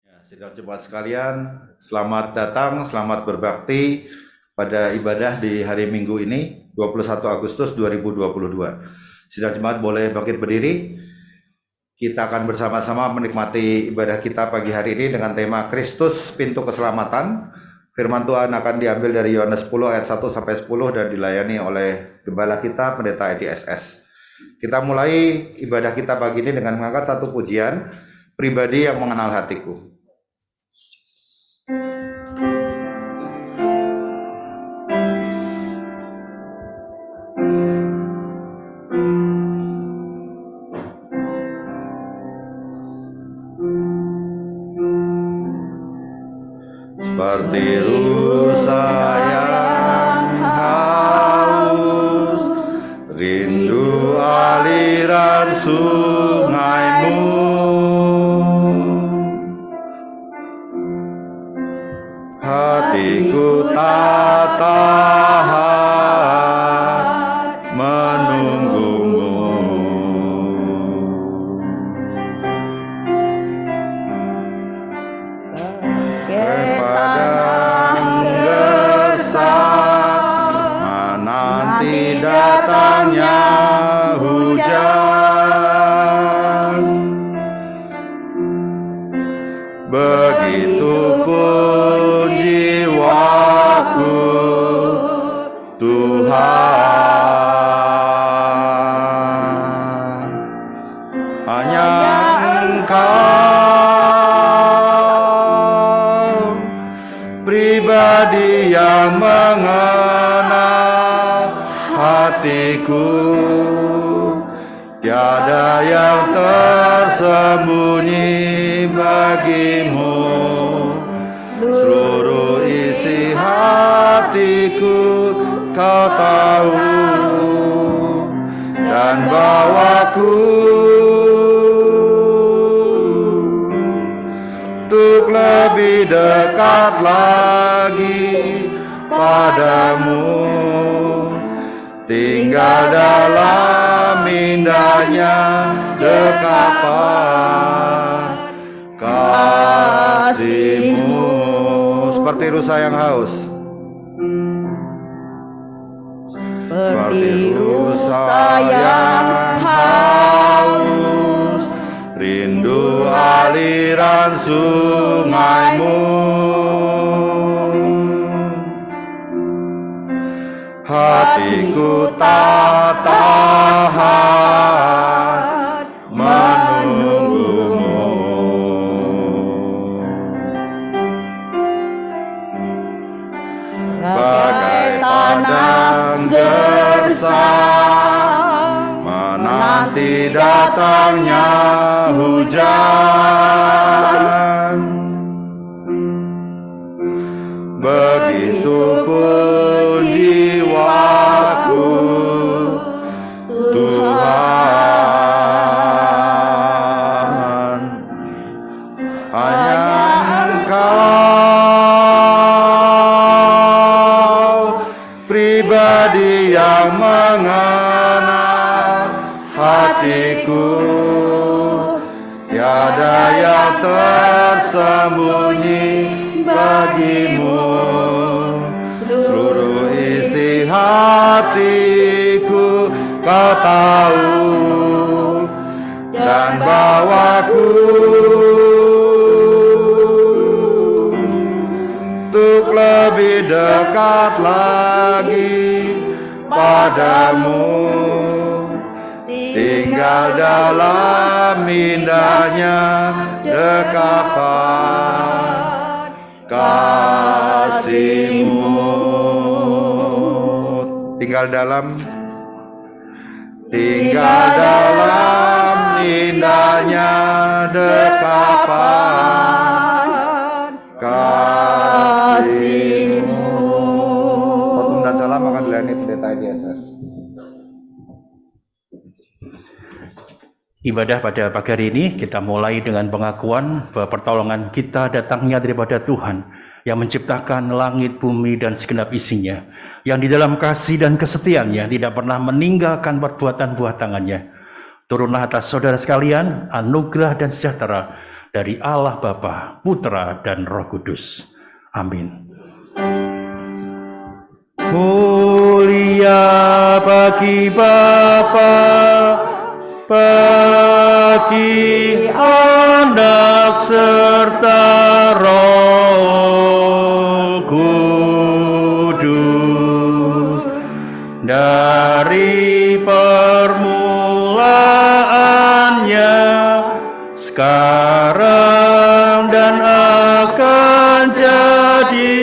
Sidang jemaat sekalian, selamat datang, selamat berbakti pada ibadah di hari Minggu ini, 21 Agustus 2022. Sidang jemaat boleh bangkit berdiri. Kita akan bersama-sama menikmati ibadah kita pagi hari ini dengan tema Kristus Pintu Keselamatan. Firman Tuhan akan diambil dari Yohanes 10 ayat 1-10 dan dilayani oleh gembala kita, Pendeta Edi SS. Kita mulai ibadah kita pagi ini dengan mengangkat satu pujian, Pribadi yang Mengenal Hatiku. Seperti rusa yang haus, rindu aliran sungaimu. Hatiku tak tahan menunggumu. Datangnya hujan, begitupun jiwaku, Tuhan, hanya Engkau, pribadi yang mengenal hatiku, tiada yang tersembunyi bagimu. Seluruh isi hatiku Kau tahu, dan bawaku untuk lebih dekat lagi padamu, tinggal dalam indahnya dekapan kasih-Mu. Seperti rusa yang haus, seperti rusa yang haus, rindu aliran sungaimu. Hatiku tak tahan menunggumu. Bagai padang gersang menanti datangnya hujan, begitupun jiwaku, Tuhan, hanya Engkau, pribadi yang mengenal hatiku, tiada yang tersembunyi bagimu. Seluruh isi hatiku Kau tahu, dan bawaku untuk lebih dekat lagi padamu, tinggal dalam indahnya dekapan kasih-Mu. Tinggal dalam indahnya dekapan kasih-Mu. Khotbah dan salam akan dilayani Pendeta Edi SS. Ibadah pada pagi hari ini kita mulai dengan pengakuan bahwa pertolongan kita datangnya daripada Tuhan yang menciptakan langit, bumi, dan segenap isinya, yang di dalam kasih dan kesetiaannya tidak pernah meninggalkan perbuatan buah tangannya. Turunlah atas saudara sekalian anugerah dan sejahtera dari Allah Bapa, Putra, dan Roh Kudus. Amin. Mulia bagi Bapa, bagi Anak serta Roh Kudus, dari permulaannya, sekarang dan akan jadi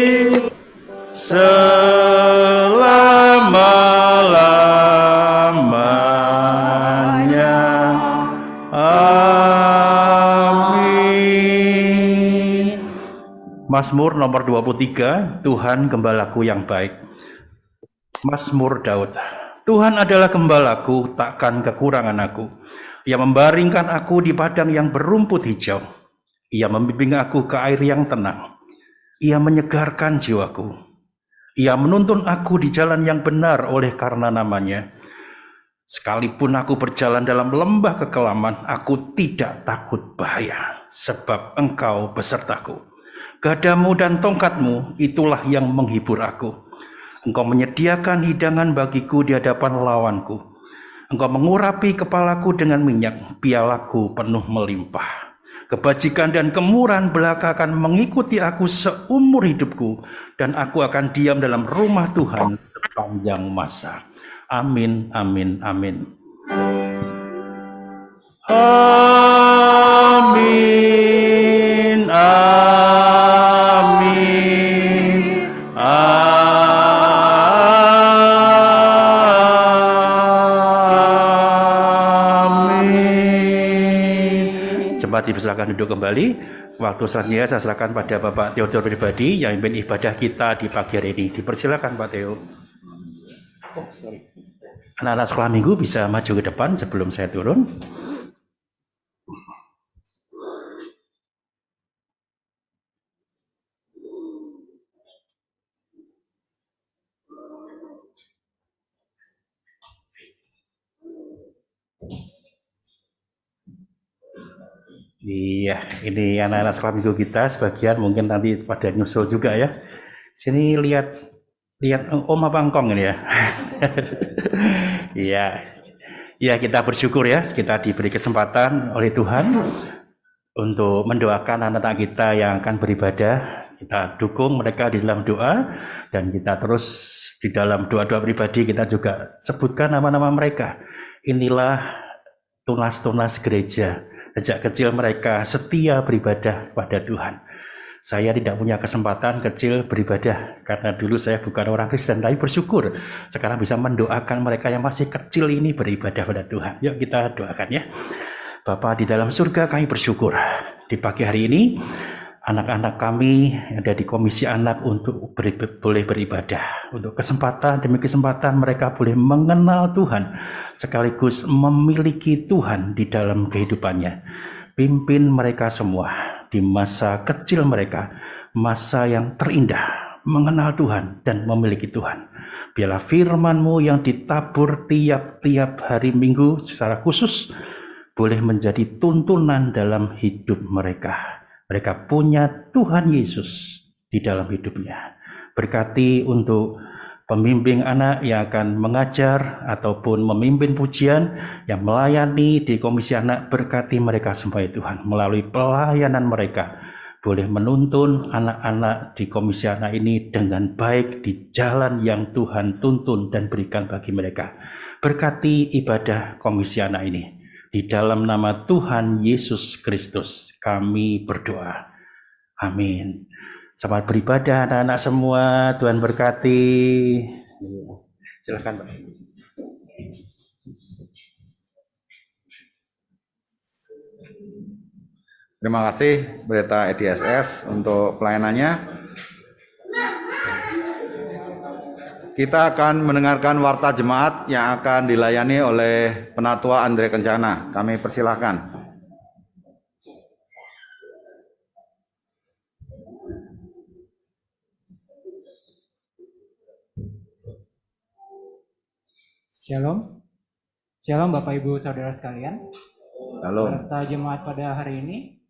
selama-lamanya. Amin. Mazmur nomor 23, Tuhan gembalaku yang baik. Mazmur Daud. Tuhan adalah gembalaku, takkan kekurangan aku. Ia membaringkan aku di padang yang berumput hijau. Ia membimbing aku ke air yang tenang. Ia menyegarkan jiwaku. Ia menuntun aku di jalan yang benar oleh karena namanya. Sekalipun aku berjalan dalam lembah kekelaman, aku tidak takut bahaya, sebab Engkau besertaku. Gadamu dan tongkatmu, itulah yang menghibur aku. Engkau menyediakan hidangan bagiku di hadapan lawanku. Engkau mengurapi kepalaku dengan minyak, pialaku penuh melimpah. Kebajikan dan kemurahan belaka akan mengikuti aku seumur hidupku, dan aku akan diam dalam rumah Tuhan sepanjang masa. Amin, amin, amin. Amin, amin, amin. Jemaat dipersilakan duduk kembali. Waktu selanjutnya saya serahkan pada Bapak Theodor pribadi yang memimpin ibadah kita di pagi hari ini. Dipersilakan Pak Theo. Anak-anak sekolah minggu bisa maju ke depan sebelum saya turun. Iya, ini anak-anak sekolah minggu kita sebagian mungkin nanti pada nyusul juga ya. Sini lihat Om apa Engkong ini ya. Iya. Ya, kita bersyukur ya, kita diberi kesempatan oleh Tuhan untuk mendoakan anak-anak kita yang akan beribadah. Kita dukung mereka di dalam doa, dan kita terus di dalam doa-doa pribadi kita juga sebutkan nama-nama mereka. Inilah tunas-tunas gereja. Sejak kecil mereka setia beribadah pada Tuhan. Saya tidak punya kesempatan kecil beribadah karena dulu saya bukan orang Kristen, tapi bersyukur sekarang bisa mendoakan mereka yang masih kecil ini beribadah pada Tuhan. Yuk kita doakan ya. Bapa di dalam surga, kami bersyukur di pagi hari ini anak-anak kami yang ada di Komisi Anak untuk boleh beribadah. Untuk kesempatan demi kesempatan mereka boleh mengenal Tuhan sekaligus memiliki Tuhan di dalam kehidupannya. Pimpin mereka semua di masa kecil mereka, masa yang terindah, mengenal Tuhan dan memiliki Tuhan. Biarlah firman-Mu yang ditabur tiap-tiap hari Minggu secara khusus boleh menjadi tuntunan dalam hidup mereka. Mereka punya Tuhan Yesus di dalam hidupnya. Berkati untuk pembimbing anak yang akan mengajar ataupun memimpin pujian yang melayani di Komisi Anak, berkati mereka semua Tuhan. Melalui pelayanan mereka boleh menuntun anak-anak di Komisi Anak ini dengan baik di jalan yang Tuhan tuntun dan berikan bagi mereka. Berkati ibadah Komisi Anak ini. Di dalam nama Tuhan Yesus Kristus kami berdoa. Amin. Selamat beribadah anak-anak semua. Tuhan berkati. Silakan Pak. Terima kasih Pendeta EDSS untuk pelayanannya. Kita akan mendengarkan warta jemaat yang akan dilayani oleh Penatua Andre Kencana. Kami persilahkan. Shalom. Shalom Bapak Ibu Saudara sekalian. Halo. Serta jemaat pada hari ini.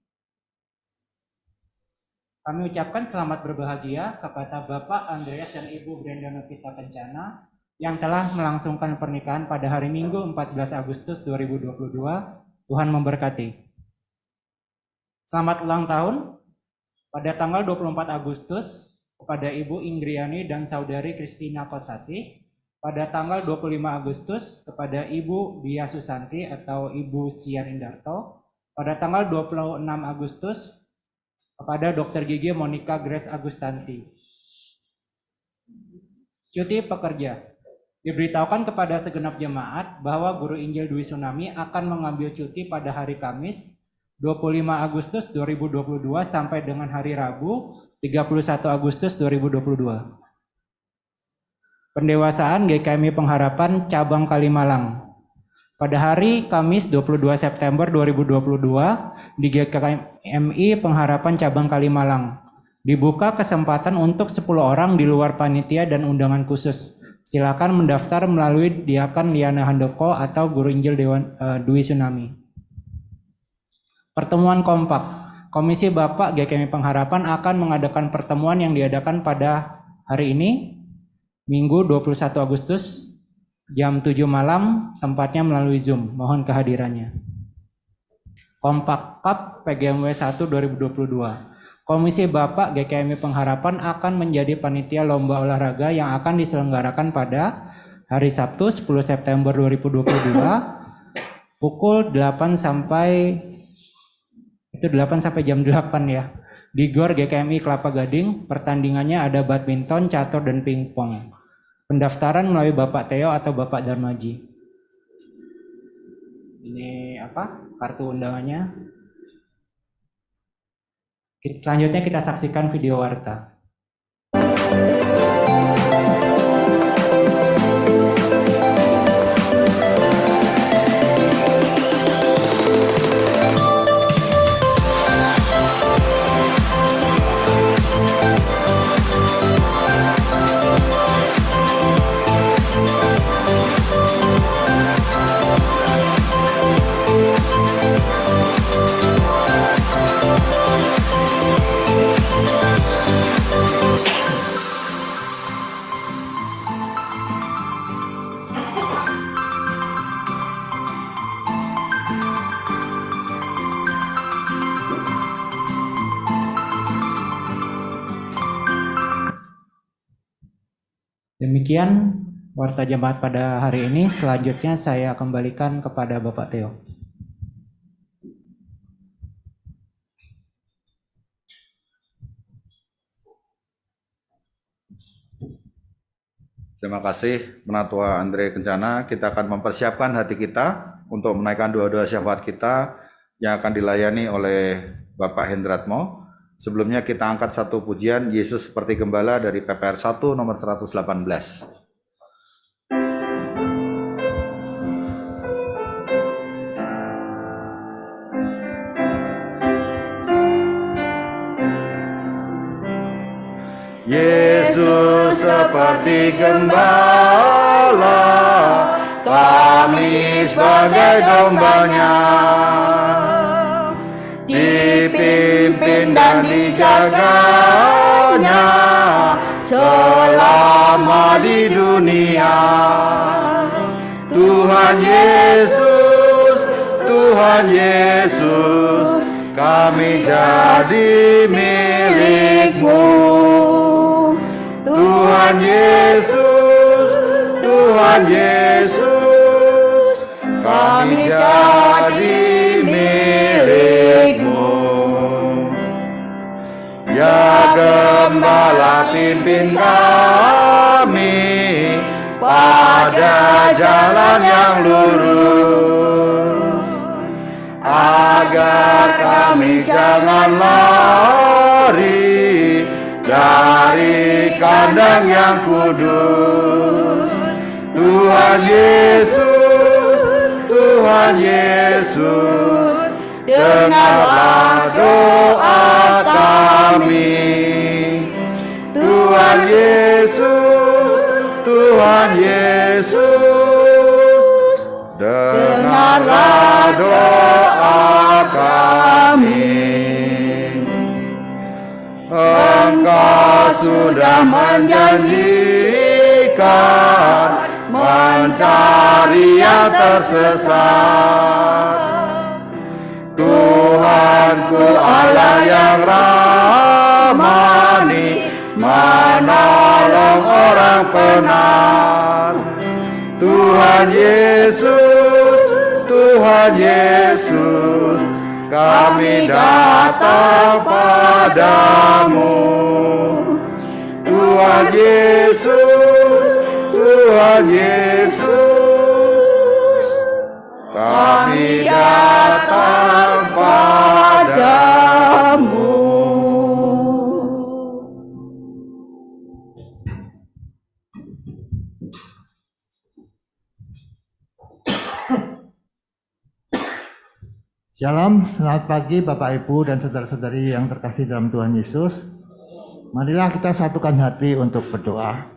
Kami ucapkan selamat berbahagia kepada Bapak Andreas dan Ibu Brenda Novita Kencana yang telah melangsungkan pernikahan pada hari Minggu 14 Agustus 2022. Tuhan memberkati. Selamat ulang tahun pada tanggal 24 Agustus kepada Ibu Ingriani dan Saudari Kristina Kosasih. Pada tanggal 25 Agustus kepada Ibu Dia Susanti atau Ibu Sian Indarto. Pada tanggal 26 Agustus kepada Dr. Gigi Monica Grace Agustanti. Cuti pekerja. Diberitahukan kepada segenap jemaat bahwa Guru Injil Dwi Tsunami akan mengambil cuti pada hari Kamis 25 Agustus 2022 sampai dengan hari Rabu 31 Agustus 2022. Pendewasaan GKMI Pengharapan Cabang Kalimalang. Pada hari Kamis 22 September 2022 di GKMI Pengharapan Cabang Kalimalang dibuka kesempatan untuk 10 orang di luar panitia dan undangan khusus. Silakan mendaftar melalui Diakan Liana Handoko atau Guru Injil Dwi Tsunami. Pertemuan kompak. Komisi Bapak GKMI Pengharapan akan mengadakan pertemuan yang diadakan pada hari ini, Minggu 21 Agustus, jam 7 malam, tempatnya melalui Zoom. Mohon kehadirannya. Kompak Cup PGMW 1 2022. Komisi Bapak GKMI Pengharapan akan menjadi panitia lomba olahraga yang akan diselenggarakan pada hari Sabtu 10 September 2022 pukul 8 sampai jam 8 ya. Di GOR GKMI Kelapa Gading, pertandingannya ada badminton, catur, dan pingpong. Pendaftaran melalui Bapak Theo atau Bapak Darmaji. Ini kartu undangannya. Selanjutnya kita saksikan video warta. Demikian warta jemaat pada hari ini. Selanjutnya saya kembalikan kepada Bapak Theo. Terima kasih Penatua Andre Kencana. Kita akan mempersiapkan hati kita untuk menaikkan doa-doa syafaat kita yang akan dilayani oleh Bapak Hendratmo. Sebelumnya kita angkat satu pujian Yesus seperti Gembala dari PPR 1 nomor 118. Yesus seperti gembala, kami sebagai dombanya, dipimpin dan dijaganya selama di dunia. Tuhan Yesus, Tuhan Yesus, kami jadi milik-Mu. Tuhan Yesus, Tuhan Yesus, kami jadi milik-Mu. Ya Gembala, pimpin kami pada jalan yang lurus, agar kami jangan lari dari kandang yang kudus. Tuhan Yesus, Tuhan Yesus, dengarlah doa kami. Tuhan Yesus, Tuhan Yesus, dengarlah doa kami. sudah menjanjikan mencari yang tersesat. Tuhanku Allah yang rahmani, menolong orang benar. Tuhan Yesus, Tuhan Yesus, kami datang padamu. Tuhan Yesus, Tuhan Yesus, kami datang padamu. Shalom, selamat pagi Bapak Ibu dan saudara-saudari yang terkasih dalam Tuhan Yesus. Marilah kita satukan hati untuk berdoa.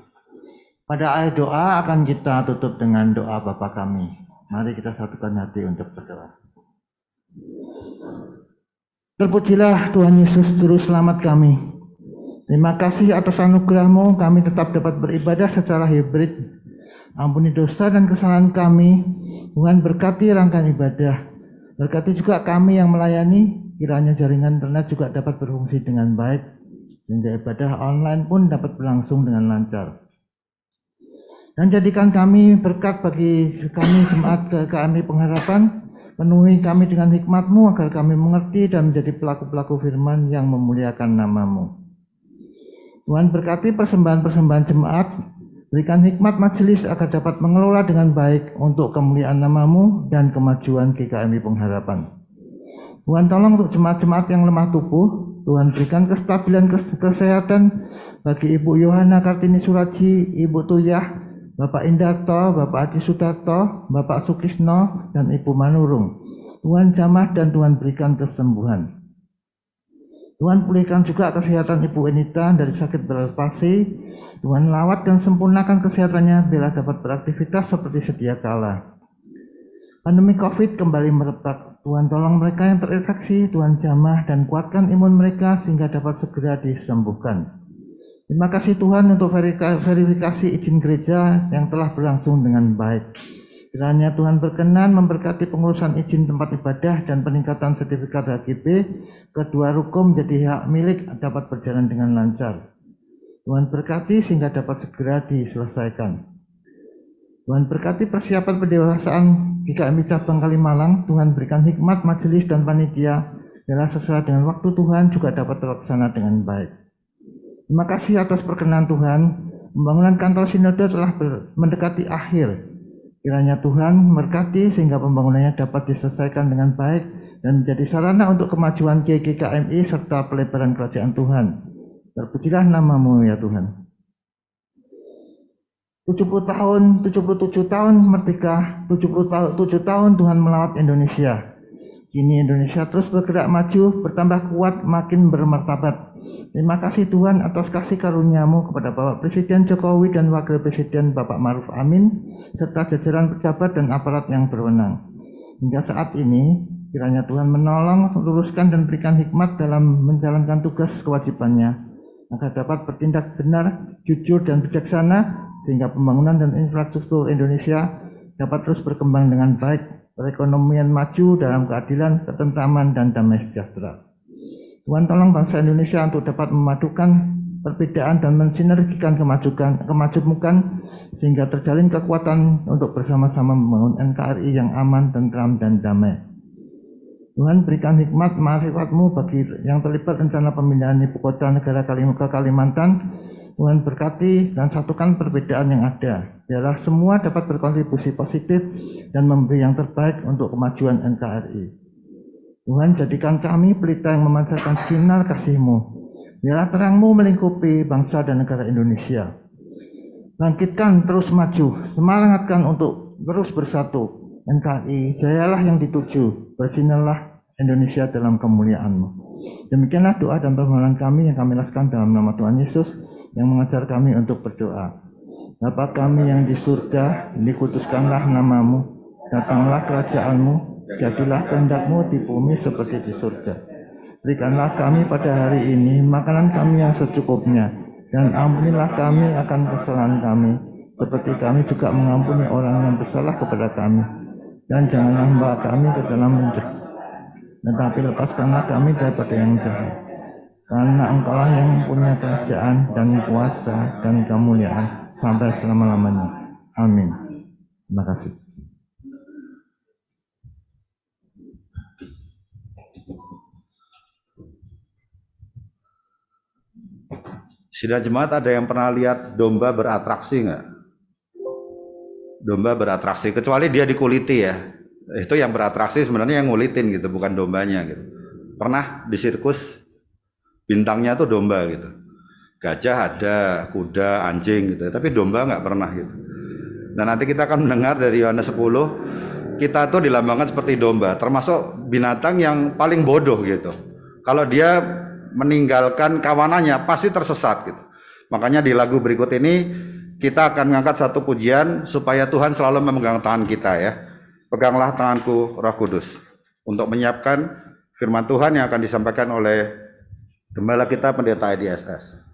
Pada akhir doa akan kita tutup dengan doa Bapa kami. Mari kita satukan hati untuk berdoa. Terpujilah Tuhan Yesus Juru Selamat kami. Terima kasih atas anugerah-Mu kami tetap dapat beribadah secara hibrid. Ampuni dosa dan kesalahan kami. Tuhan berkati rangkaian ibadah. Berkati juga kami yang melayani, kiranya jaringan internet juga dapat berfungsi dengan baik, sehingga ibadah online pun dapat berlangsung dengan lancar. Dan jadikan kami berkat bagi kami jemaat KMI Pengharapan, penuhi kami dengan hikmat-Mu agar kami mengerti dan menjadi pelaku-pelaku firman yang memuliakan nama-Mu. Tuhan berkati persembahan-persembahan jemaat, berikan hikmat majelis agar dapat mengelola dengan baik untuk kemuliaan nama-Mu dan kemajuan GKMI Pengharapan. Tuhan tolong untuk jemaat-jemaat yang lemah tubuh, Tuhan berikan kestabilan kesehatan bagi Ibu Yohana Kartini Suraji, Ibu Tuyah, Bapak Indarto, Bapak Adi Sudarto, Bapak Sukisno, dan Ibu Manurung. Tuhan jamah dan Tuhan berikan kesembuhan. Tuhan pulihkan juga kesehatan Ibu Enita dari sakit berat palsi. Tuhan lawat dan sempurnakan kesehatannya bila dapat beraktivitas seperti sedia kala. Pandemi COVID kembali merebak. Tuhan tolong mereka yang terinfeksi, Tuhan jamah dan kuatkan imun mereka sehingga dapat segera disembuhkan. Terima kasih Tuhan untuk verifikasi izin gereja yang telah berlangsung dengan baik. Kiranya Tuhan berkenan memberkati pengurusan izin tempat ibadah dan peningkatan sertifikat HGB, kedua ruko menjadi hak milik dapat berjalan dengan lancar. Tuhan berkati sehingga dapat segera diselesaikan. Tuhan berkati persiapan pendewasaan GKMI Cabang Kalimalang. Tuhan berikan hikmat majelis dan panitia, biarlah sesuai dengan waktu Tuhan juga dapat terlaksana dengan baik. Terima kasih atas perkenan Tuhan. Pembangunan kantor sinode telah mendekati akhir. Kiranya Tuhan memberkati sehingga pembangunannya dapat diselesaikan dengan baik dan menjadi sarana untuk kemajuan GKMI serta pelebaran kerajaan Tuhan. Terpujilah nama-Mu ya Tuhan. 77 tahun merdeka, 77 tahun Tuhan melawat Indonesia. Kini Indonesia terus bergerak maju, bertambah kuat, makin bermartabat. Terima kasih Tuhan atas kasih karunia-Mu kepada Bapak Presiden Jokowi dan Wakil Presiden Bapak Ma'ruf Amin, serta jajaran pejabat dan aparat yang berwenang. Hingga saat ini, kiranya Tuhan menolong, luruskan dan berikan hikmat dalam menjalankan tugas kewajibannya, agar dapat bertindak benar, jujur dan bijaksana, sehingga pembangunan dan infrastruktur Indonesia dapat terus berkembang dengan baik, perekonomian maju dalam keadilan, ketentraman, dan damai sejahtera. Tuhan tolong bangsa Indonesia untuk dapat memadukan perbedaan dan mensinergikan kemajukan sehingga terjalin kekuatan untuk bersama-sama membangun NKRI yang aman, tentram, dan damai. Tuhan berikan hikmat ma'rifat-Mu bagi yang terlibat rencana pemindahan ibu kota negara ke Kalimantan. Tuhan berkati dan satukan perbedaan yang ada. Biarlah semua dapat berkontribusi positif dan memberi yang terbaik untuk kemajuan NKRI. Tuhan jadikan kami pelita yang memancarkan sinar kasih-Mu. Biarlah terang-Mu melingkupi bangsa dan negara Indonesia. Bangkitkan terus maju, semangatkan untuk terus bersatu. NKRI, jayalah yang dituju, bersinarlah Indonesia dalam kemuliaan-Mu. Demikianlah doa dan permohonan kami yang kami laskan dalam nama Tuhan Yesus yang mengajar kami untuk berdoa. Bapa kami yang di surga, dikuduskanlah nama-Mu, datanglah kerajaan-Mu, jadilah kehendak-Mu di bumi seperti di surga. Berikanlah kami pada hari ini makanan kami yang secukupnya, Dan ampunilah kami akan kesalahan kami, seperti kami juga mengampuni orang yang bersalah kepada kami. Dan janganlah membawa kami ke dalam penjara, tetapi lepaskanlah kami daripada yang jahat. Karena Engkaulah yang punya kerajaan dan kuasa dan kemuliaan sampai selama-lamanya. Amin. Terima kasih. Sidang jemaat, ada yang pernah lihat domba beratraksi nggak? Domba beratraksi, kecuali dia dikuliti ya. Itu yang beratraksi sebenarnya yang ngulitin gitu, bukan dombanya gitu. Pernah di sirkus bintangnya tuh domba gitu. Gajah ada, kuda, anjing gitu, tapi domba nggak pernah gitu. Dan nanti kita akan mendengar dari Yohanes 10, kita tuh dilambangkan seperti domba, termasuk binatang yang paling bodoh gitu. Kalau dia meninggalkan kawanannya pasti tersesat gitu. Makanya di lagu berikut ini kita akan mengangkat satu pujian supaya Tuhan selalu memegang tangan kita ya. Peganglah tanganku Roh Kudus, untuk menyiapkan firman Tuhan yang akan disampaikan oleh gembala kita Pendeta IDSS.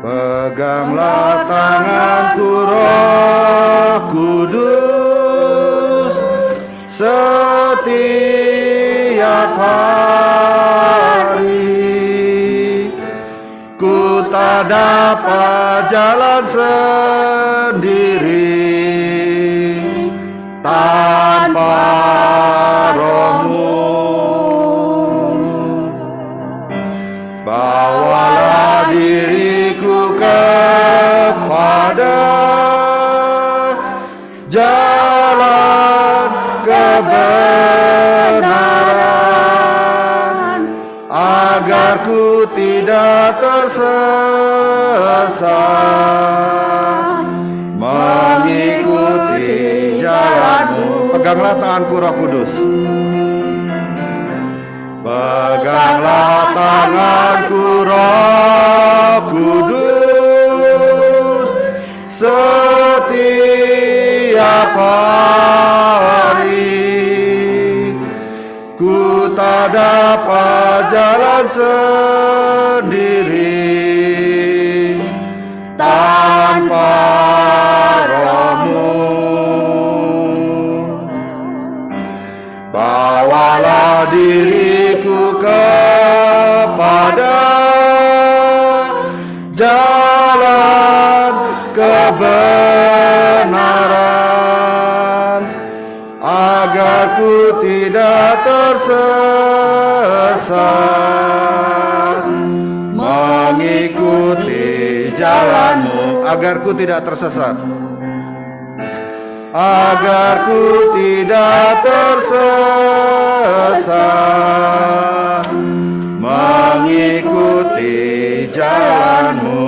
Peganglah tanganku Roh Kudus, setiap hari ku tak dapat jalan sendiri tanpa Roh-Mu. Bawalah diriku kepada jalan kebenaran, agar ku tidak tersesat, mengikuti jalan-Mu. Peganglah tanganku Roh Kudus. Peganglah tanganku Roh Kudus, setiap hari ku tak dapat jalan sendiri tanpa Roh-Mu. Bawalah diriku kepada jalan kebenaran, agar ku tidak tersesat, mengikuti jalan-Mu. Agar ku tidak tersesat, agar ku tidak tersesat, mengikuti jalan-Mu.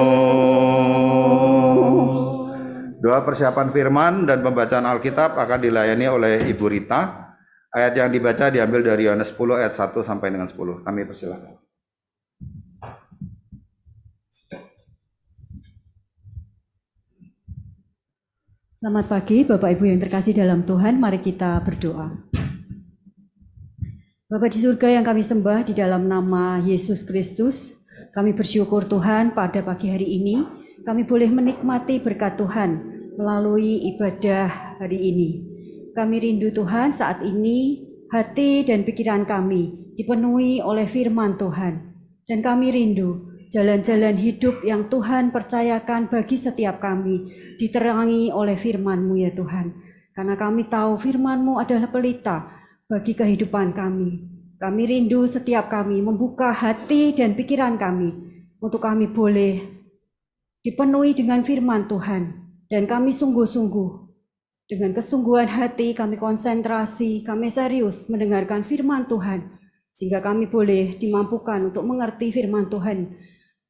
Doa persiapan firman dan pembacaan Alkitab akan dilayani oleh Ibu Rita. Ayat yang dibaca diambil dari Yohanes 10 ayat 1 sampai dengan 10. Kami persilakan. Selamat pagi Bapak Ibu yang terkasih dalam Tuhan, mari kita berdoa. Bapa di surga yang kami sembah, di dalam nama Yesus Kristus, kami bersyukur Tuhan pada pagi hari ini, kami boleh menikmati berkat Tuhan melalui ibadah hari ini. Kami rindu Tuhan saat ini, hati dan pikiran kami dipenuhi oleh firman Tuhan. Dan kami rindu jalan-jalan hidup yang Tuhan percayakan bagi setiap kami, diterangi oleh firman-Mu ya Tuhan. Karena kami tahu firman-Mu adalah pelita bagi kehidupan kami. Kami rindu setiap kami membuka hati dan pikiran kami untuk kami boleh dipenuhi dengan firman Tuhan. Dan kami sungguh-sungguh dengan kesungguhan hati kami konsentrasi, kami serius mendengarkan firman Tuhan. Sehingga kami boleh dimampukan untuk mengerti firman Tuhan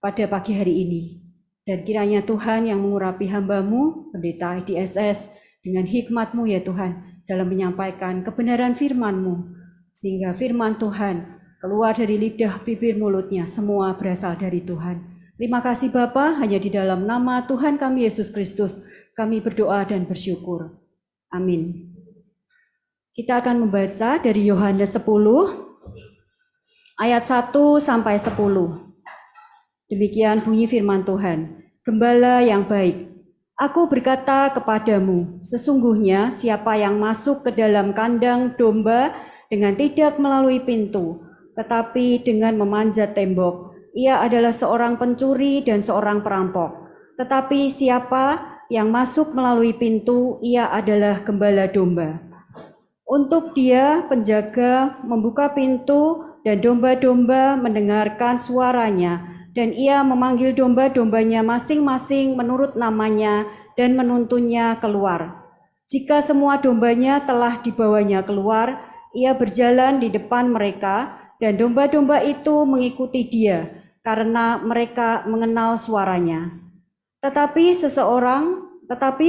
pada pagi hari ini. Dan kiranya Tuhan yang mengurapi hamba-Mu, Pendeta IDSS, dengan hikmat-Mu ya Tuhan, dalam menyampaikan kebenaran firman-Mu, sehingga firman Tuhan keluar dari lidah bibir mulutnya, semua berasal dari Tuhan. Terima kasih Bapa, hanya di dalam nama Tuhan kami Yesus Kristus, kami berdoa dan bersyukur. Amin. Kita akan membaca dari Yohanes 10, ayat 1 sampai 10. Demikian bunyi firman Tuhan. Gembala yang baik, aku berkata kepadamu, sesungguhnya siapa yang masuk ke dalam kandang domba dengan tidak melalui pintu, tetapi dengan memanjat tembok, ia adalah seorang pencuri dan seorang perampok. Tetapi siapa yang masuk melalui pintu, ia adalah gembala domba. Untuk dia, penjaga membuka pintu dan domba-domba mendengarkan suaranya, dan ia memanggil domba-dombanya masing-masing menurut namanya dan menuntunnya keluar. Jika semua dombanya telah dibawanya keluar, ia berjalan di depan mereka, dan domba-domba itu mengikuti dia, karena mereka mengenal suaranya. Tetapi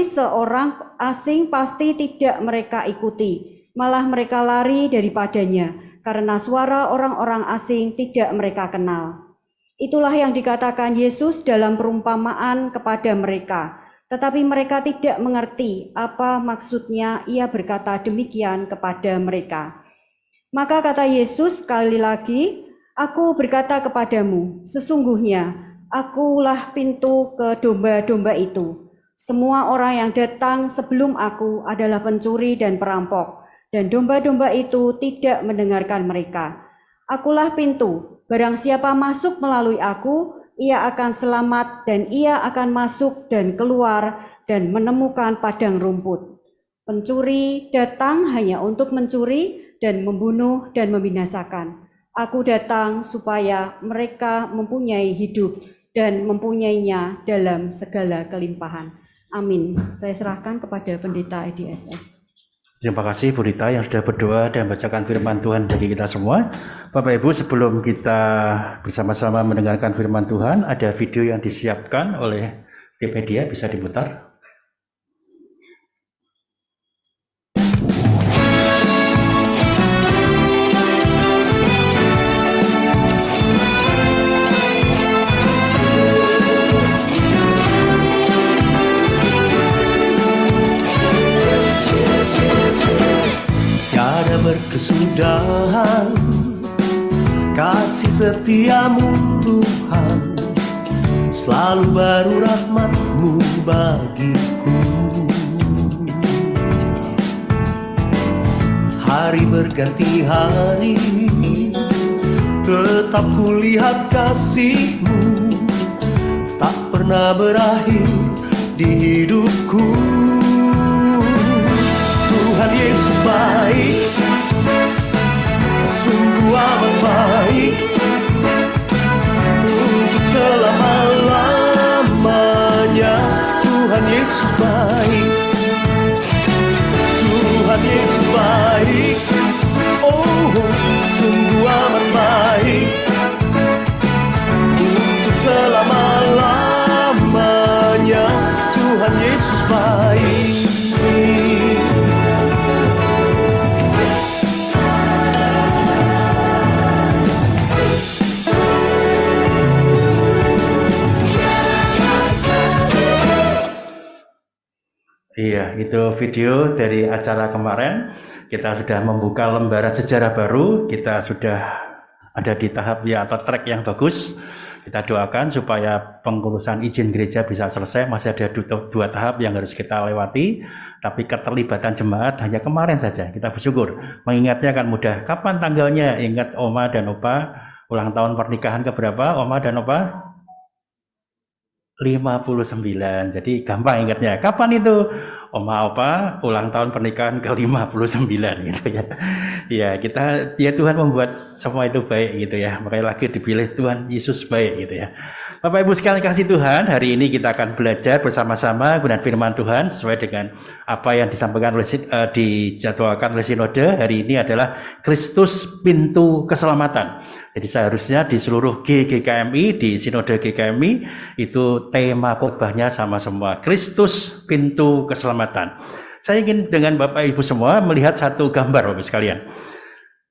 seorang asing pasti tidak mereka ikuti, malah mereka lari daripadanya, karena suara orang-orang asing tidak mereka kenal. Itulah yang dikatakan Yesus dalam perumpamaan kepada mereka, tetapi mereka tidak mengerti apa maksudnya ia berkata demikian kepada mereka. Maka kata Yesus sekali lagi, aku berkata kepadamu, sesungguhnya akulah pintu ke domba-domba itu. Semua orang yang datang sebelum aku adalah pencuri dan perampok, dan domba-domba itu tidak mendengarkan mereka. Akulah pintu. Barang siapa masuk melalui aku, ia akan selamat dan ia akan masuk dan keluar dan menemukan padang rumput. Pencuri datang hanya untuk mencuri dan membunuh dan membinasakan. Aku datang supaya mereka mempunyai hidup dan mempunyainya dalam segala kelimpahan. Amin. Saya serahkan kepada Pendeta EDSS. Terima kasih Bu Rita yang sudah berdoa dan bacakan firman Tuhan bagi kita semua. Bapak Ibu, sebelum kita bersama-sama mendengarkan firman Tuhan, ada video yang disiapkan oleh tim media, bisa diputar. Berkesudahan kasih setiamu Tuhan, selalu baru rahmat-Mu bagiku. Hari berganti hari, tetap kulihat kasih-Mu, tak pernah berakhir di hidupku. Tuhan Yesus baik, sungguh amat baik, untuk selama-lamanya. Tuhan Yesus baik, Tuhan Yesus baik, oh sungguh amat baik, untuk selama-lamanya. Tuhan Yesus baik. Iya, itu video dari acara kemarin. Kita sudah membuka lembaran sejarah baru. Kita sudah ada di tahap atau track yang bagus. Kita doakan supaya pengurusan izin gereja bisa selesai. Masih ada dua tahap yang harus kita lewati. Tapi keterlibatan jemaat hanya kemarin saja. Kita bersyukur. Mengingatnya kan mudah. Kapan tanggalnya? Ingat Oma dan Opa. Ulang tahun pernikahan keberapa Oma dan Opa? 59. Jadi gampang ingatnya. Kapan itu? Oma Opa ulang tahun pernikahan ke-59 gitu ya. Ya, Tuhan membuat semua itu baik gitu ya. Makanya lagi dipilih Tuhan Yesus baik gitu ya. Bapak Ibu sekalian kasih Tuhan, hari ini kita akan belajar bersama-sama kebenaran firman Tuhan sesuai dengan apa yang disampaikan oleh dijadwalkan oleh sinode. Hari ini adalah Kristus pintu keselamatan. Jadi seharusnya di seluruh GKMI, di sinode GKMI itu tema khotbahnya sama semua, Kristus pintu keselamatan. Saya ingin dengan Bapak Ibu semua melihat satu gambar Bapak sekalian.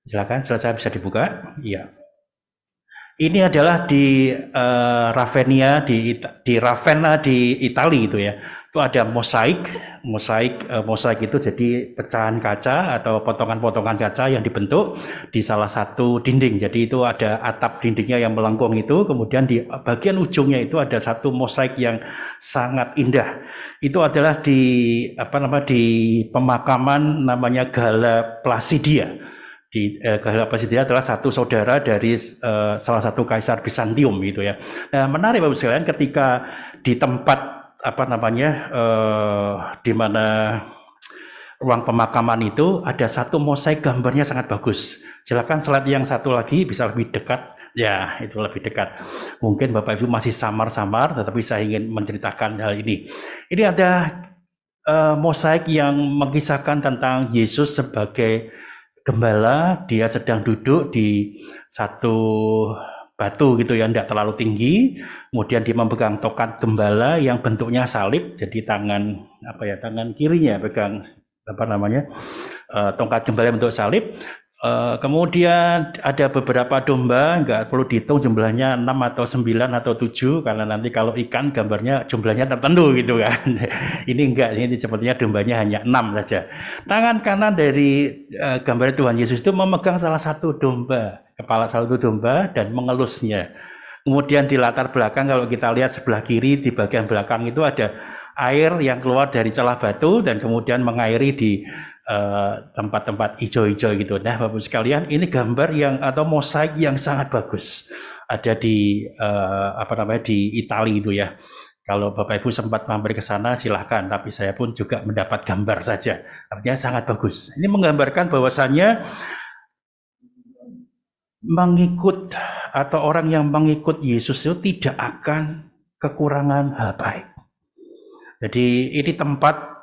Silakan, selesai bisa dibuka. Iya. Ini adalah di Ravenna di Ravenna di Italia itu ya. itu ada mosaik itu jadi pecahan kaca atau potongan-potongan kaca yang dibentuk di salah satu dinding. Jadi itu ada atap dindingnya yang melengkung itu, kemudian di bagian ujungnya itu ada satu mosaik yang sangat indah. Itu adalah di pemakaman namanya Gala Placidia. Gala Placidia adalah satu saudara dari salah satu kaisar Bizantium gitu ya. Nah, menarik Bapak sekalian, ketika di tempat di mana ruang pemakaman itu ada satu mosaik, gambarnya sangat bagus. Silakan slide yang satu lagi, bisa lebih dekat. Ya, itu lebih dekat. Mungkin Bapak Ibu masih samar-samar, tetapi saya ingin menceritakan hal ini. Ini ada mosaik yang mengisahkan tentang Yesus sebagai gembala. Dia sedang duduk di satu batu gitu ya, tidak terlalu tinggi. Kemudian dia memegang tongkat gembala yang bentuknya salib. Jadi tangan kirinya pegang tongkat gembala bentuk salib. Kemudian ada beberapa domba, nggak perlu dihitung jumlahnya 6 atau 9 atau 7, karena nanti kalau ikan gambarnya jumlahnya tertentu gitu kan. Ini enggak, ini sepertinya dombanya hanya 6 saja. Tangan kanan dari gambar Tuhan Yesus itu memegang salah satu domba, kepala salah satu domba, dan mengelusnya. Kemudian di latar belakang, kalau kita lihat sebelah kiri di bagian belakang itu ada air yang keluar dari celah batu dan kemudian mengairi di tempat-tempat hijau-hijau gitu. Nah, Bapak sekalian, ini gambar atau mosaik yang sangat bagus. Ada di di Italia itu ya. Kalau Bapak Ibu sempat mampir ke sana silahkan, tapi saya pun juga mendapat gambar saja. Artinya sangat bagus. Ini menggambarkan bahwasannya mengikut atau orang yang mengikut Yesus itu tidak akan kekurangan hal baik. Jadi ini tempat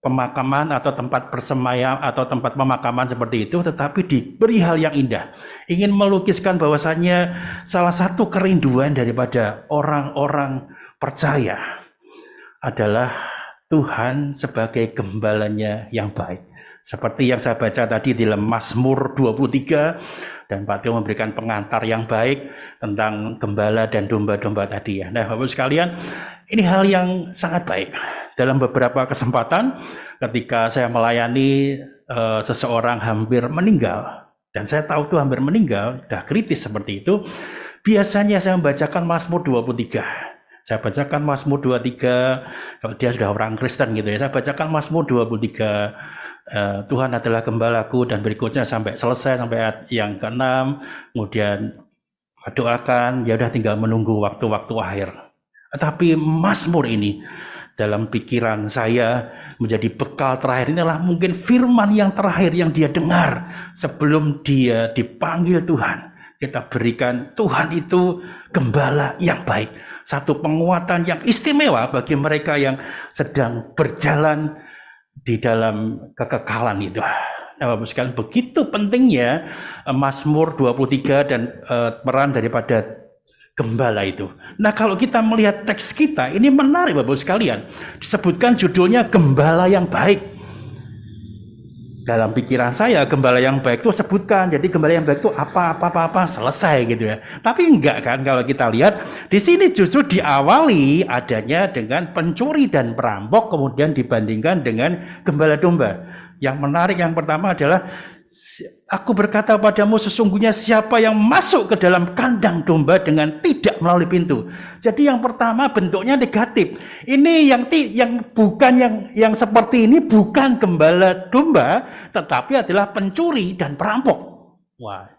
pemakaman atau tempat bersemayam atau tempat pemakaman seperti itu, tetapi diberi hal yang indah. Ingin melukiskan bahwasannya salah satu kerinduan daripada orang-orang percaya adalah Tuhan sebagai gembalanya yang baik. Seperti yang saya baca tadi di dalam Mazmur 23, dan Pak Tio memberikan pengantar yang baik tentang gembala dan domba-domba tadi ya. Nah, Bapak sekalian, ini hal yang sangat baik. Dalam beberapa kesempatan ketika saya melayani seseorang hampir meninggal, dan saya tahu itu hampir meninggal, sudah kritis seperti itu, biasanya saya membacakan Mazmur 23. Saya bacakan Mazmur 23, kalau dia sudah orang Kristen gitu ya, saya bacakan Mazmur 23, Tuhan adalah gembalaku, dan berikutnya sampai selesai, sampai ayat yang ke-6, kemudian doakan, ya udah tinggal menunggu waktu-waktu akhir. Tetapi Mazmur ini dalam pikiran saya menjadi bekal terakhir. Inilah mungkin firman yang terakhir yang dia dengar sebelum dia dipanggil Tuhan. Kita berikan Tuhan itu gembala yang baik. Satu penguatan yang istimewa bagi mereka yang sedang berjalan di dalam kekekalan itu. Nah, Bapak sekalian, begitu pentingnya Mazmur 23 dan peran daripada gembala itu. Nah, kalau kita melihat teks kita, ini menarik Bapak sekalian. Disebutkan judulnya gembala yang baik. Dalam pikiran saya, gembala yang baik itu sebutkan. Jadi gembala yang baik itu apa, selesai gitu ya. Tapi enggak kan, kalau kita lihat di sini justru diawali adanya dengan pencuri dan perampok, kemudian dibandingkan dengan gembala domba. Yang menarik yang pertama adalah, aku berkata padamu, sesungguhnya siapa yang masuk ke dalam kandang domba dengan tidak melalui pintu. Jadi yang pertama bentuknya negatif. Ini yang seperti ini bukan gembala domba, tetapi adalah pencuri dan perampok. Wah,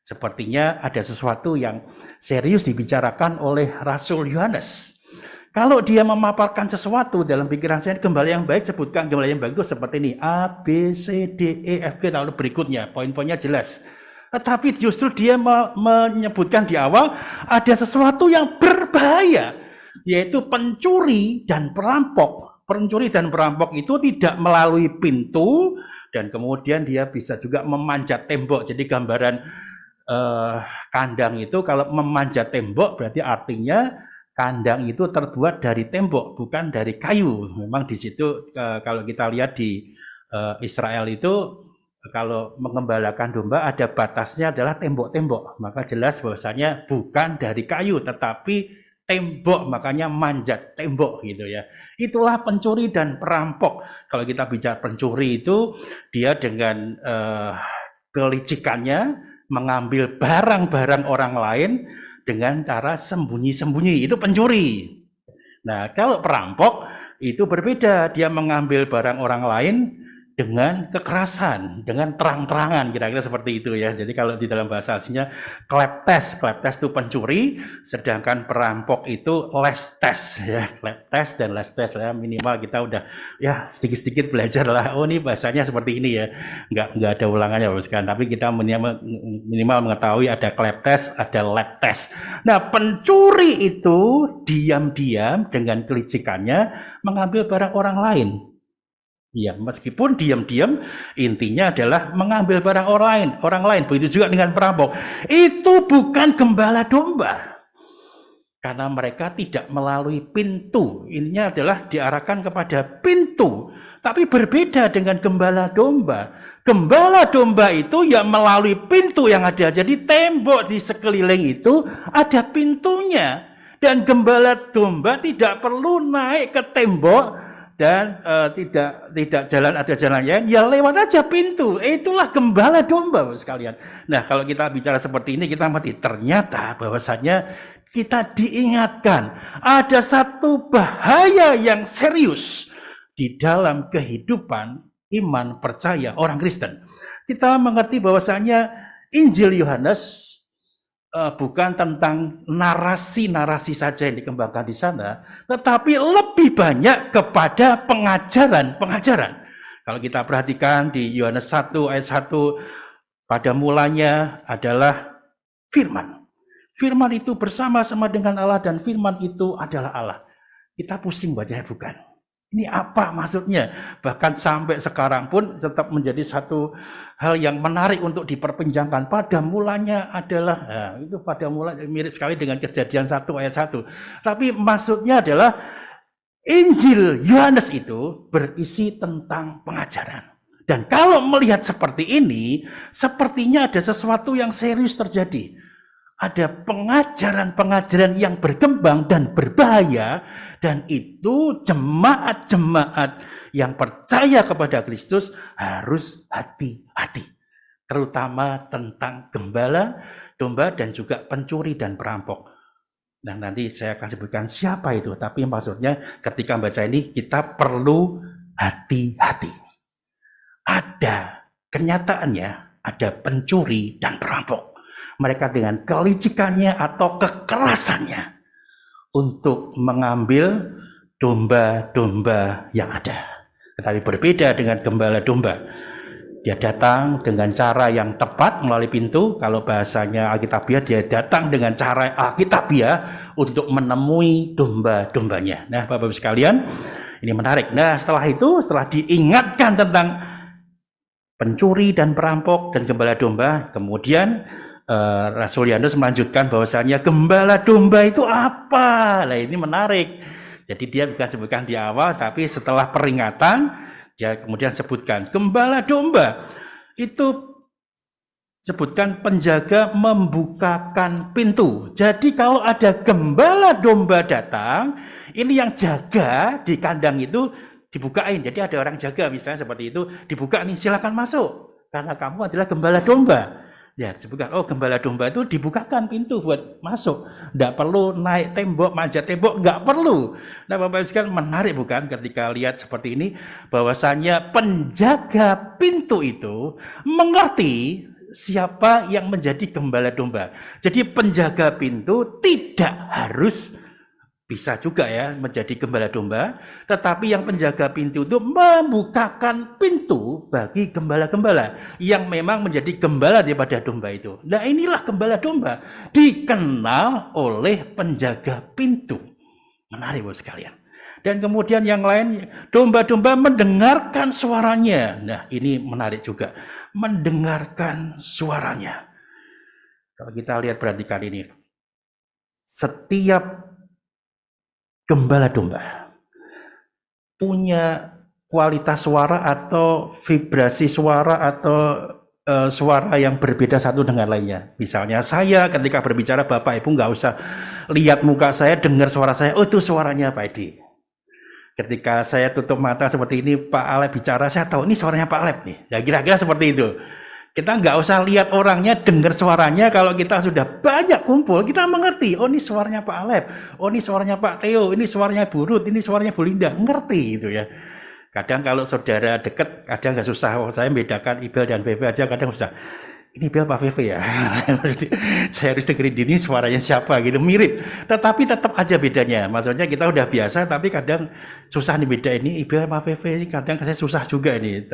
sepertinya ada sesuatu yang serius dibicarakan oleh Rasul Yohanes. Kalau dia memaparkan sesuatu dalam pikiran saya, gembala yang baik, sebutkan gembala yang baik itu seperti ini. A, B, C, D, E, F, G, lalu berikutnya. Poin-poinnya jelas. Tetapi justru dia menyebutkan di awal ada sesuatu yang berbahaya, yaitu pencuri dan perampok. Pencuri dan perampok itu tidak melalui pintu, dan kemudian dia bisa juga memanjat tembok. Jadi gambaran kandang itu kalau memanjat tembok berarti artinya kandang itu terbuat dari tembok, bukan dari kayu. Memang di situ kalau kita lihat di Israel itu, kalau mengembalakan domba ada batasnya adalah tembok-tembok. Maka jelas bahwasanya bukan dari kayu, tetapi tembok, makanya manjat tembok gitu ya. Itulah pencuri dan perampok. Kalau kita bicara pencuri itu dia dengan kelicikannya mengambil barang-barang orang lain dengan cara sembunyi-sembunyi, itu pencuri. Nah, kalau perampok itu berbeda, dia mengambil barang orang lain dengan kekerasan, dengan terang-terangan, kira-kira seperti itu ya. Jadi kalau di dalam bahasa aslinya kleptes itu pencuri, sedangkan perampok itu lestes ya. Kleptes dan lestes ya, minimal kita udah ya sedikit-sedikit belajar lah. Oh, ini bahasanya seperti ini ya. Enggak ada ulangannya Bapak, tapi kita minimal mengetahui ada kleptes, ada leptes. Nah, pencuri itu diam-diam dengan kelicikannya mengambil barang orang lain. Ya, meskipun diam-diam, intinya adalah mengambil barang orang lain. Begitu juga dengan perampok. Itu bukan gembala domba. Karena mereka tidak melalui pintu. Ininya adalah diarahkan kepada pintu. Tapi berbeda dengan gembala domba. Gembala domba itu yang melalui pintu yang ada. Jadi tembok di sekeliling itu ada pintunya. Dan gembala domba tidak perlu naik ke tembok dan tidak ada jalannya, ya lewat aja pintu. Itulah gembala domba sekalian. Nah, kalau kita bicara seperti ini, kita mati ternyata bahwasanya kita diingatkan ada satu bahaya yang serius di dalam kehidupan iman percaya orang Kristen. Kita mengerti bahwasanya Injil Yohanes bukan tentang narasi-narasi saja yang dikembangkan di sana, tetapi lebih banyak kepada pengajaran-pengajaran. Kalau kita perhatikan di Yohanes 1 ayat 1, pada mulanya adalah firman. Firman itu bersama-sama dengan Allah dan firman itu adalah Allah. Kita pusing bacanya bukan. Ini apa maksudnya? Bahkan sampai sekarang pun tetap menjadi satu hal yang menarik untuk diperbincangkan. Pada mulanya adalah, nah, itu pada mulanya mirip sekali dengan Kejadian 1 ayat 1. Tapi maksudnya adalah Injil Yohanes itu berisi tentang pengajaran. Dan kalau melihat seperti ini, sepertinya ada sesuatu yang serius terjadi. Ada pengajaran-pengajaran yang berkembang dan berbahaya, dan itu jemaat-jemaat yang percaya kepada Kristus harus hati-hati. Terutama tentang gembala, domba, dan juga pencuri dan perampok. Nah, nanti saya akan sebutkan siapa itu, tapi maksudnya ketika membaca ini kita perlu hati-hati. Ada kenyataannya, ada pencuri dan perampok. Mereka dengan kelicikannya atau kekerasannya untuk mengambil domba-domba yang ada. Tetapi berbeda dengan gembala domba. Dia datang dengan cara yang tepat melalui pintu. Kalau bahasanya Alkitabiah, dia datang dengan cara Alkitabiah untuk menemui domba-dombanya. Nah, Bapak-Ibu sekalian, ini menarik. Nah, setelah itu, setelah diingatkan tentang pencuri dan perampok dan gembala domba, kemudian Rasul Yohanes melanjutkan bahwasanya gembala domba itu apa? Nah, ini menarik. Jadi dia bukan sebutkan di awal, tapi setelah peringatan dia kemudian sebutkan gembala domba itu sebutkan penjaga membukakan pintu. Jadi kalau ada gembala domba datang, ini yang jaga di kandang itu dibukain. Jadi ada orang jaga misalnya seperti itu, dibuka nih, silakan masuk karena kamu adalah gembala domba. Ya, disebutkan, oh gembala domba itu dibukakan pintu buat masuk. Tidak perlu naik tembok, manjat tembok, nggak perlu. Nah, Bapak-Ibu sekalian, menarik bukan ketika lihat seperti ini, bahwasanya penjaga pintu itu mengerti siapa yang menjadi gembala domba. Jadi penjaga pintu tidak harus, bisa juga ya menjadi gembala domba, tetapi yang penjaga pintu itu membukakan pintu bagi gembala-gembala yang memang menjadi gembala daripada domba itu. Nah, inilah gembala domba dikenal oleh penjaga pintu. Menarik Bapak sekalian. Dan kemudian yang lain, domba-domba mendengarkan suaranya. Nah, ini menarik juga, mendengarkan suaranya. Kalau kita lihat, perhatikan ini, setiap gembala domba punya kualitas suara atau vibrasi suara atau suara yang berbeda satu dengan lainnya. Misalnya saya ketika berbicara, Bapak Ibu nggak usah lihat muka saya, dengar suara saya, oh itu suaranya Pak Edi. Ketika saya tutup mata seperti ini, Pak Alep bicara, saya tahu ini suaranya Pak Alep nih. Ya kira-kira seperti itu. Kita nggak usah lihat orangnya, dengar suaranya. Kalau kita sudah banyak kumpul, kita mengerti. Oh ini suaranya Pak Alep, oh ini suaranya Pak Theo, ini suaranya Bu Ruth, ini suaranya Bu Linda. Ngerti gitu ya. Kadang kalau saudara dekat, kadang nggak susah. Oh, saya membedakan Ibel dan Feve aja, kadang susah. Ini Ibel Pak Feve ya. Saya harus dengerin ini suaranya siapa gitu, mirip. Tetapi tetap aja bedanya. Maksudnya kita udah biasa, tapi kadang susah nih beda ini Ibel Pak Feve. Ini kadang saya susah juga ini.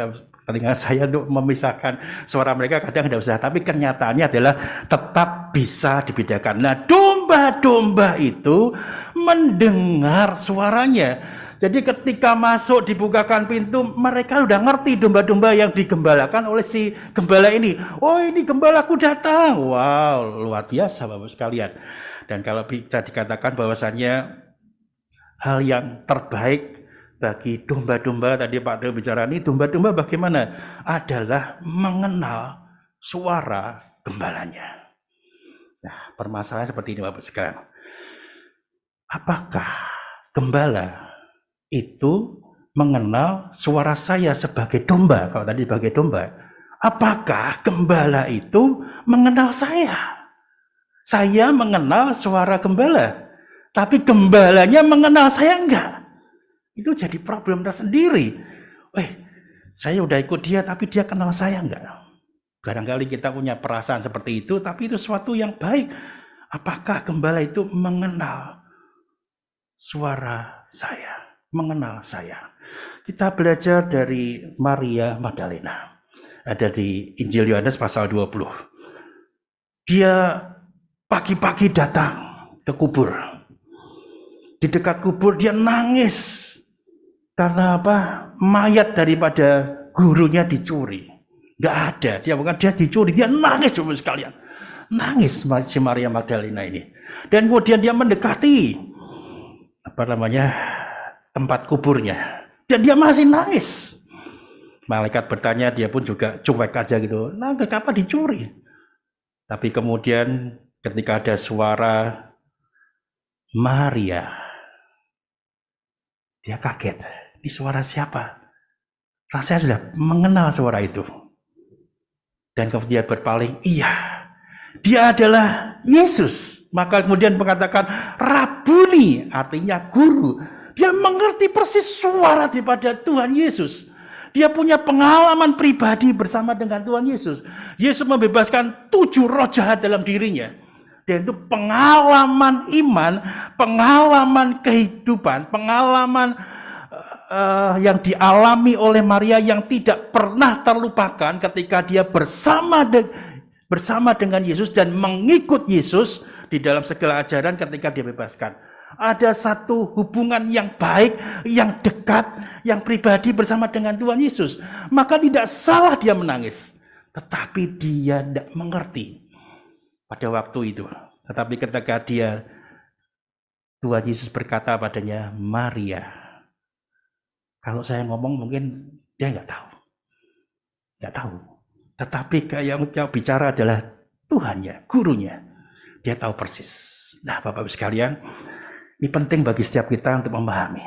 Telinga saya untuk memisahkan suara mereka kadang tidak usah. Tapi kenyataannya adalah tetap bisa dibedakan. Nah, domba-domba itu mendengar suaranya. Jadi ketika masuk dibukakan pintu, mereka udah ngerti domba-domba yang digembalakan oleh si gembala ini. Oh ini gembalaku datang. Wow, luar biasa Bapak sekalian. Dan kalau bisa dikatakan bahwasannya hal yang terbaik bagi domba-domba, tadi Pak Theo bicara ini, domba-domba bagaimana? Adalah mengenal suara gembalanya. Nah, permasalahan seperti ini Bapak sekalian. Apakah gembala itu mengenal suara saya sebagai domba? Kalau tadi sebagai domba, apakah gembala itu mengenal saya? Saya mengenal suara gembala, tapi gembalanya mengenal saya enggak. Itu jadi problem tersendiri. Saya udah ikut dia, tapi dia kenal saya enggak? Kadang-kali kita punya perasaan seperti itu, tapi itu sesuatu yang baik. Apakah gembala itu mengenal suara saya? Mengenal saya. Kita belajar dari Maria Magdalena. Ada di Injil Yohanes pasal 20. Dia pagi-pagi datang ke kubur. Di dekat kubur dia nangis. Karena apa? Mayat daripada gurunya dicuri. Nggak ada. Dia dicuri. Dia nangis Bapak sekalian. Nangis si Maria Magdalena ini. Dan kemudian dia mendekati tempat kuburnya, dan dia masih nangis. Malaikat bertanya, dia pun juga cuek aja gitu. Nah, kenapa dicuri? Tapi kemudian ketika ada suara Maria, dia kaget. Ini suara siapa? Rasanya sudah mengenal suara itu. Dan kemudian berpaling, iya, dia adalah Yesus. Maka kemudian mengatakan Rabuni, artinya guru. Dia mengerti persis suara daripada Tuhan Yesus. Dia punya pengalaman pribadi bersama dengan Tuhan Yesus. Yesus membebaskan 7 roh jahat dalam dirinya. Dan itu pengalaman iman, pengalaman kehidupan, pengalaman yang dialami oleh Maria yang tidak pernah terlupakan ketika dia bersama dengan Yesus dan mengikut Yesus di dalam segala ajaran ketika dia bebaskan. Ada satu hubungan yang baik, yang dekat, yang pribadi bersama dengan Tuhan Yesus. Maka tidak salah dia menangis. Tetapi dia tidak mengerti pada waktu itu. Tetapi ketika Tuhan Yesus berkata padanya, Maria. Kalau saya ngomong mungkin dia nggak tahu. Nggak tahu. Tetapi yang bicara adalah Tuhannya, gurunya. Dia tahu persis. Nah Bapak-Ibu sekalian, ini penting bagi setiap kita untuk memahami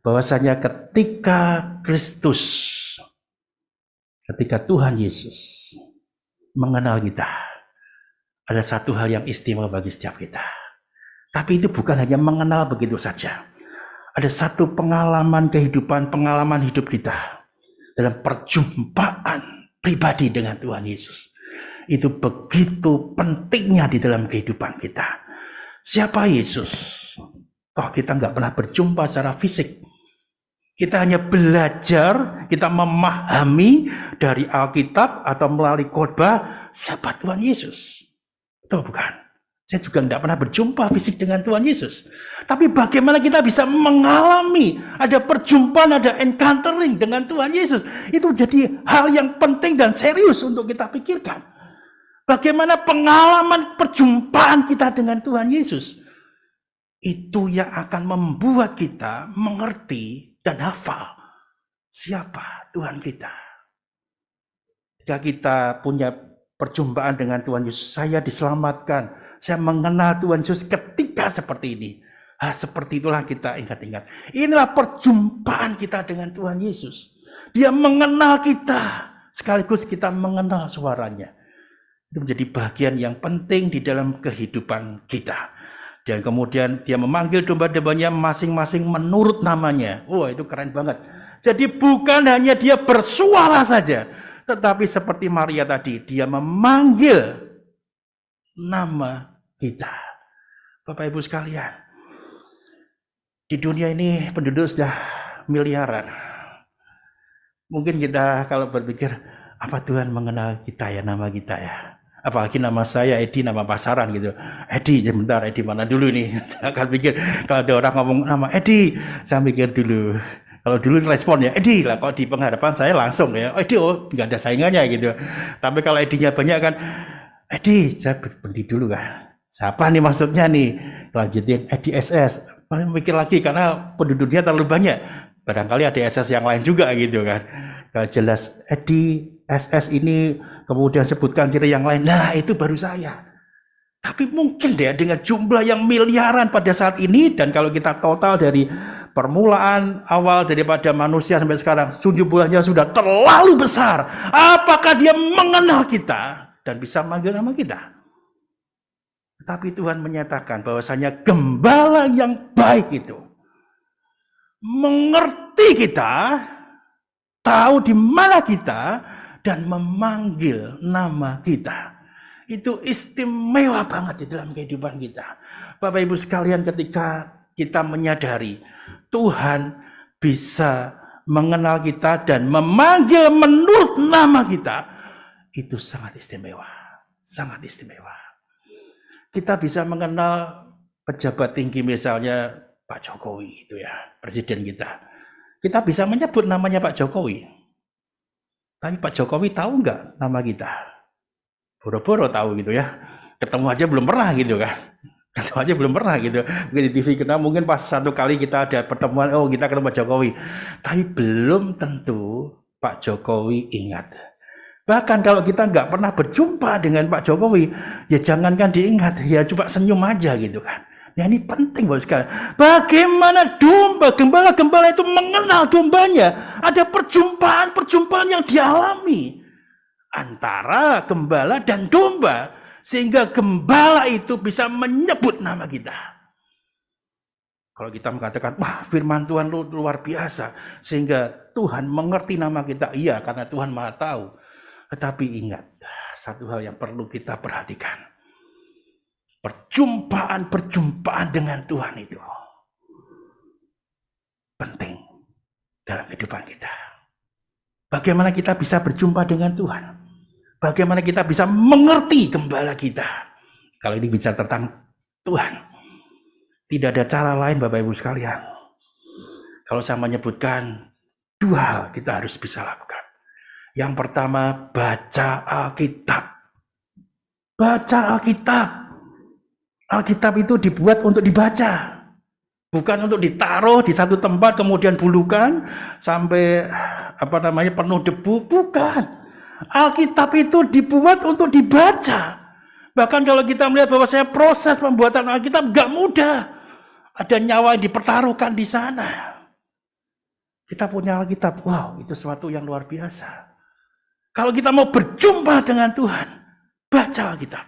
bahwasanya ketika Tuhan Yesus mengenal kita, ada satu hal yang istimewa bagi setiap kita. Tapi itu bukan hanya mengenal begitu saja. Ada satu pengalaman kehidupan, pengalaman hidup kita dalam perjumpaan pribadi dengan Tuhan Yesus. Itu begitu pentingnya di dalam kehidupan kita. Siapa Yesus? Toh kita nggak pernah berjumpa secara fisik. Kita hanya belajar, kita memahami dari Alkitab atau melalui khotbah siapa Tuhan Yesus. Betul bukan? Saya juga tidak pernah berjumpa fisik dengan Tuhan Yesus. Tapi bagaimana kita bisa mengalami, ada perjumpaan, ada encountering dengan Tuhan Yesus. Itu jadi hal yang penting dan serius untuk kita pikirkan. Bagaimana pengalaman perjumpaan kita dengan Tuhan Yesus. Itu yang akan membuat kita mengerti dan hafal siapa Tuhan kita. ketika kita punya perjumpaan dengan Tuhan Yesus, saya diselamatkan, saya mengenal Tuhan Yesus ketika seperti ini. Seperti itulah kita ingat-ingat. Inilah perjumpaan kita dengan Tuhan Yesus. Dia mengenal kita, sekaligus kita mengenal suaranya. Itu menjadi bagian yang penting di dalam kehidupan kita. Dan kemudian dia memanggil domba-dombanya masing-masing menurut namanya. Wah, itu keren banget. Jadi bukan hanya dia bersuara saja, tetapi seperti Maria tadi, dia memanggil nama kita. Bapak Ibu sekalian, di dunia ini penduduk sudah miliaran. Mungkin kita kalau berpikir, apa Tuhan mengenal kita ya, nama kita ya. Apalagi nama saya Edi, nama pasaran gitu. Edi, sebentar, Edi mana dulu nih? Saya akan pikir, kalau ada orang ngomong nama Edi, saya pikir dulu. Kalau dulu respon ya, Edi lah. Kalau di pengharapan saya langsung ya, Edi, oh nggak ada saingannya gitu. Tapi kalau Edinya banyak kan, Edi, saya berhenti dulu kan. Siapa nih maksudnya nih? Lanjutin Edi SS. Mikir lagi karena penduduknya terlalu banyak. Barangkali ada SS yang lain juga gitu kan. Kalau jelas Edi SS ini kemudian sebutkan ciri yang lain. Nah, itu baru saya. Tapi mungkin deh dengan jumlah yang miliaran pada saat ini, dan kalau kita total dari permulaan awal daripada manusia sampai sekarang, jumlahnya sudah terlalu besar. Apakah dia mengenal kita dan bisa manggil nama kita? Tapi Tuhan menyatakan bahwasanya gembala yang baik itu mengerti kita, tahu di mana kita, dan memanggil nama kita. Itu istimewa banget di dalam kehidupan kita. Bapak Ibu sekalian, ketika kita menyadari Tuhan bisa mengenal kita dan memanggil menurut nama kita, itu sangat istimewa. Sangat istimewa. Kita bisa mengenal pejabat tinggi, misalnya Pak Jokowi itu ya, presiden kita. Kita bisa menyebut namanya Pak Jokowi. Tapi Pak Jokowi tahu nggak nama kita? Boro-boro tahu gitu ya. Ketemu aja belum pernah gitu kan. Ketemu aja belum pernah gitu. Mungkin di TV kita mungkin pas satu kali kita ada pertemuan, oh kita ketemu Pak Jokowi. Tapi belum tentu Pak Jokowi ingat. Bahkan kalau kita nggak pernah berjumpa dengan Pak Jokowi, ya jangankan diingat, ya coba senyum aja gitu kan. Nah, ini penting buat sekalian. Bagaimana gembala-gembala itu mengenal dombanya? Ada perjumpaan-perjumpaan yang dialami antara gembala dan domba, sehingga gembala itu bisa menyebut nama kita. Kalau kita mengatakan, wah firman Tuhan luar biasa, sehingga Tuhan mengerti nama kita. Iya, karena Tuhan Maha Tahu. Tetapi ingat, satu hal yang perlu kita perhatikan. Perjumpaan-perjumpaan dengan Tuhan itu penting dalam kehidupan kita. Bagaimana kita bisa berjumpa dengan Tuhan? Bagaimana kita bisa mengerti gembala kita? Kalau ini bicara tentang Tuhan, tidak ada cara lain Bapak Ibu sekalian. Kalau saya menyebutkan dua hal kita harus bisa lakukan. Yang pertama, baca Alkitab. Baca Alkitab. Alkitab itu dibuat untuk dibaca, bukan untuk ditaruh di satu tempat kemudian bulukan sampai penuh debu. Bukan. Alkitab itu dibuat untuk dibaca. Bahkan kalau kita melihat bahwa proses pembuatan Alkitab gak mudah, ada nyawa yang dipertaruhkan di sana. Kita punya Alkitab, wow, itu sesuatu yang luar biasa. Kalau kita mau berjumpa dengan Tuhan, baca Alkitab,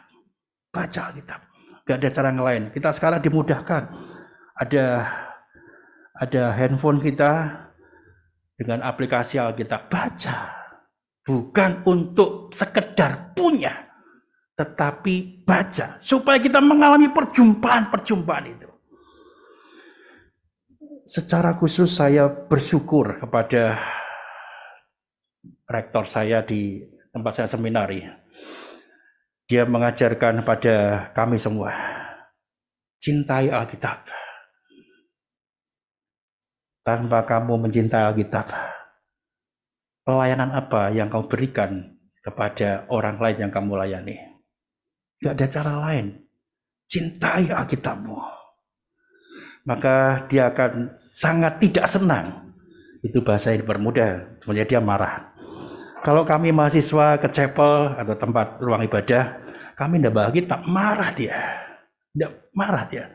baca Alkitab. Gak ada cara yang lain. Kita sekarang dimudahkan. Ada handphone kita dengan aplikasi Alkitab. Baca. Bukan untuk sekedar punya, tetapi baca. Supaya kita mengalami perjumpaan-perjumpaan itu. Secara khusus saya bersyukur kepada rektor saya di tempat saya seminari. Dia mengajarkan pada kami semua, cintai Alkitab. Tanpa kamu mencintai Alkitab, pelayanan apa yang kamu berikan kepada orang lain yang kamu layani? Tidak ada cara lain. Cintai Alkitabmu. Maka dia akan sangat tidak senang. Itu bahasa yang dipermudah, sebenarnya dia marah. Kalau kami mahasiswa ke chapel atau tempat ruang ibadah, kami tidak bawa Alkitab, marah dia. Tidak marah dia.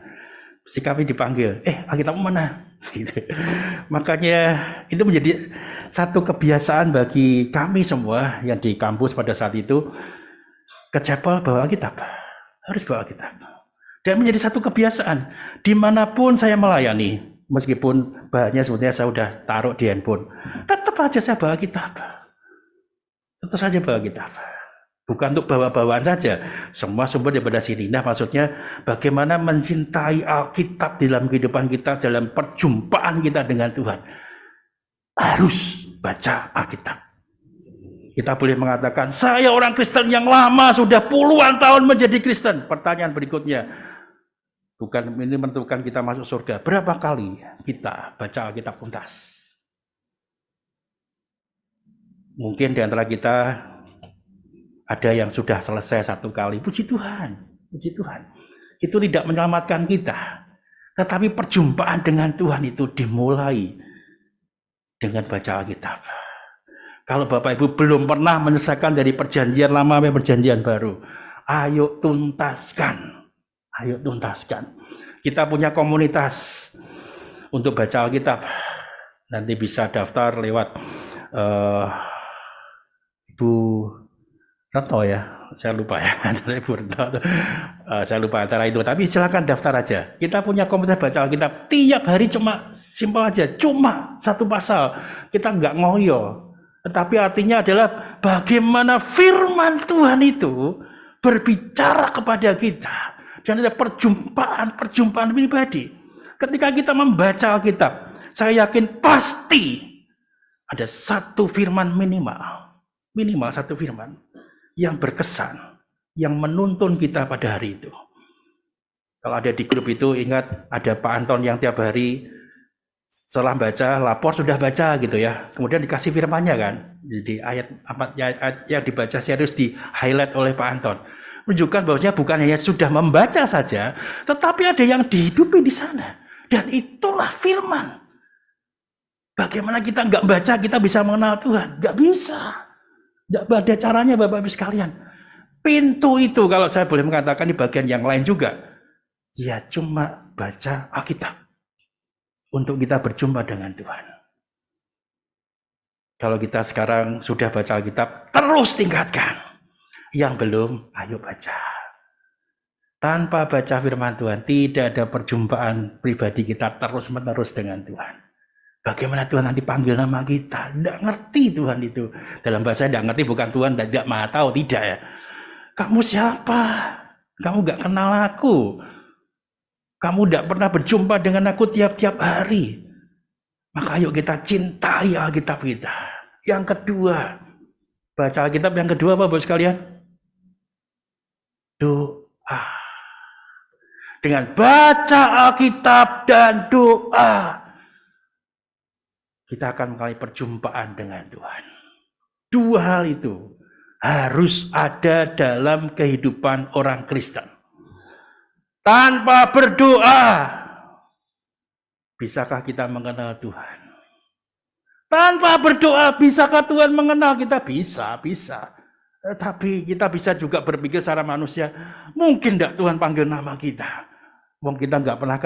Si kami dipanggil, Alkitab mana? Gitu. Makanya itu menjadi satu kebiasaan bagi kami semua yang di kampus pada saat itu, ke chapel bawa Alkitab, harus bawa Alkitab. Dan menjadi satu kebiasaan, dimanapun saya melayani, meskipun bahannya sebetulnya saya sudah taruh di handphone, tetap aja saya bawa Alkitab. Tetap saja bawa Alkitab. Bukan untuk bawa-bawaan saja. Semua sumber daripada sini. Nah, maksudnya bagaimana mencintai Alkitab dalam kehidupan kita, dalam perjumpaan kita dengan Tuhan. Harus baca Alkitab. Kita boleh mengatakan, saya orang Kristen yang lama, sudah puluhan tahun menjadi Kristen. Pertanyaan berikutnya, bukan ini menentukan kita masuk surga. Berapa kali kita baca Alkitab tuntas? Mungkin di antara kita ada yang sudah selesai satu kali. Puji Tuhan, puji Tuhan. Itu tidak menyelamatkan kita. Tetapi perjumpaan dengan Tuhan itu dimulai dengan baca Alkitab. Kalau Bapak Ibu belum pernah menyelesaikan dari perjanjian lama sampai perjanjian baru, ayo tuntaskan. Ayo tuntaskan. Kita punya komunitas untuk baca Alkitab. Nanti bisa daftar lewat Ibu Reto ya, saya lupa ya, saya lupa antara itu. Tapi silakan daftar aja. Kita punya komunitas baca Alkitab tiap hari, cuma simpel aja, cuma satu pasal. Kita nggak ngoyo, tetapi artinya adalah bagaimana firman Tuhan itu berbicara kepada kita dan ada perjumpaan pribadi. Ketika kita membaca Alkitab, saya yakin pasti ada satu firman minimal satu firman yang berkesan, yang menuntun kita pada hari itu. Kalau ada di grup itu, ingat ada Pak Anton yang tiap hari setelah baca, lapor sudah baca gitu ya. Kemudian dikasih firmannya kan. Jadi ayat yang dibaca serius di highlight oleh Pak Anton. Menunjukkan bahwasanya bukan hanya sudah membaca saja, tetapi ada yang dihidupi di sana. Dan itulah firman. Bagaimana kita nggak baca, kita bisa mengenal Tuhan? Nggak bisa. Tidak ada caranya Bapak Ibu sekalian. Pintu itu kalau saya boleh mengatakan di bagian yang lain juga, ya cuma baca Alkitab untuk kita berjumpa dengan Tuhan. Kalau kita sekarang sudah baca Alkitab, terus tingkatkan. Yang belum, ayo baca. Tanpa baca firman Tuhan, tidak ada perjumpaan pribadi kita terus-menerus dengan Tuhan. Bagaimana Tuhan nanti panggil nama kita? Tidak ngerti Tuhan itu. Dalam bahasa tidak ngerti bukan Tuhan tidak maha tahu, tidak ya. Kamu siapa? Kamu gak kenal aku. Kamu tidak pernah berjumpa dengan aku tiap-tiap hari. Maka ayo kita cintai Alkitab kita. Yang kedua, baca Alkitab yang kedua Bapak sekalian? Doa. Dengan baca Alkitab dan doa, kita akan mengalami perjumpaan dengan Tuhan. Dua hal itu harus ada dalam kehidupan orang Kristen. Tanpa berdoa, bisakah kita mengenal Tuhan? Tanpa berdoa, bisakah Tuhan mengenal kita? Bisa. Tapi kita bisa juga berpikir secara manusia, mungkin tidak Tuhan panggil nama kita. Mungkin kita nggak pernah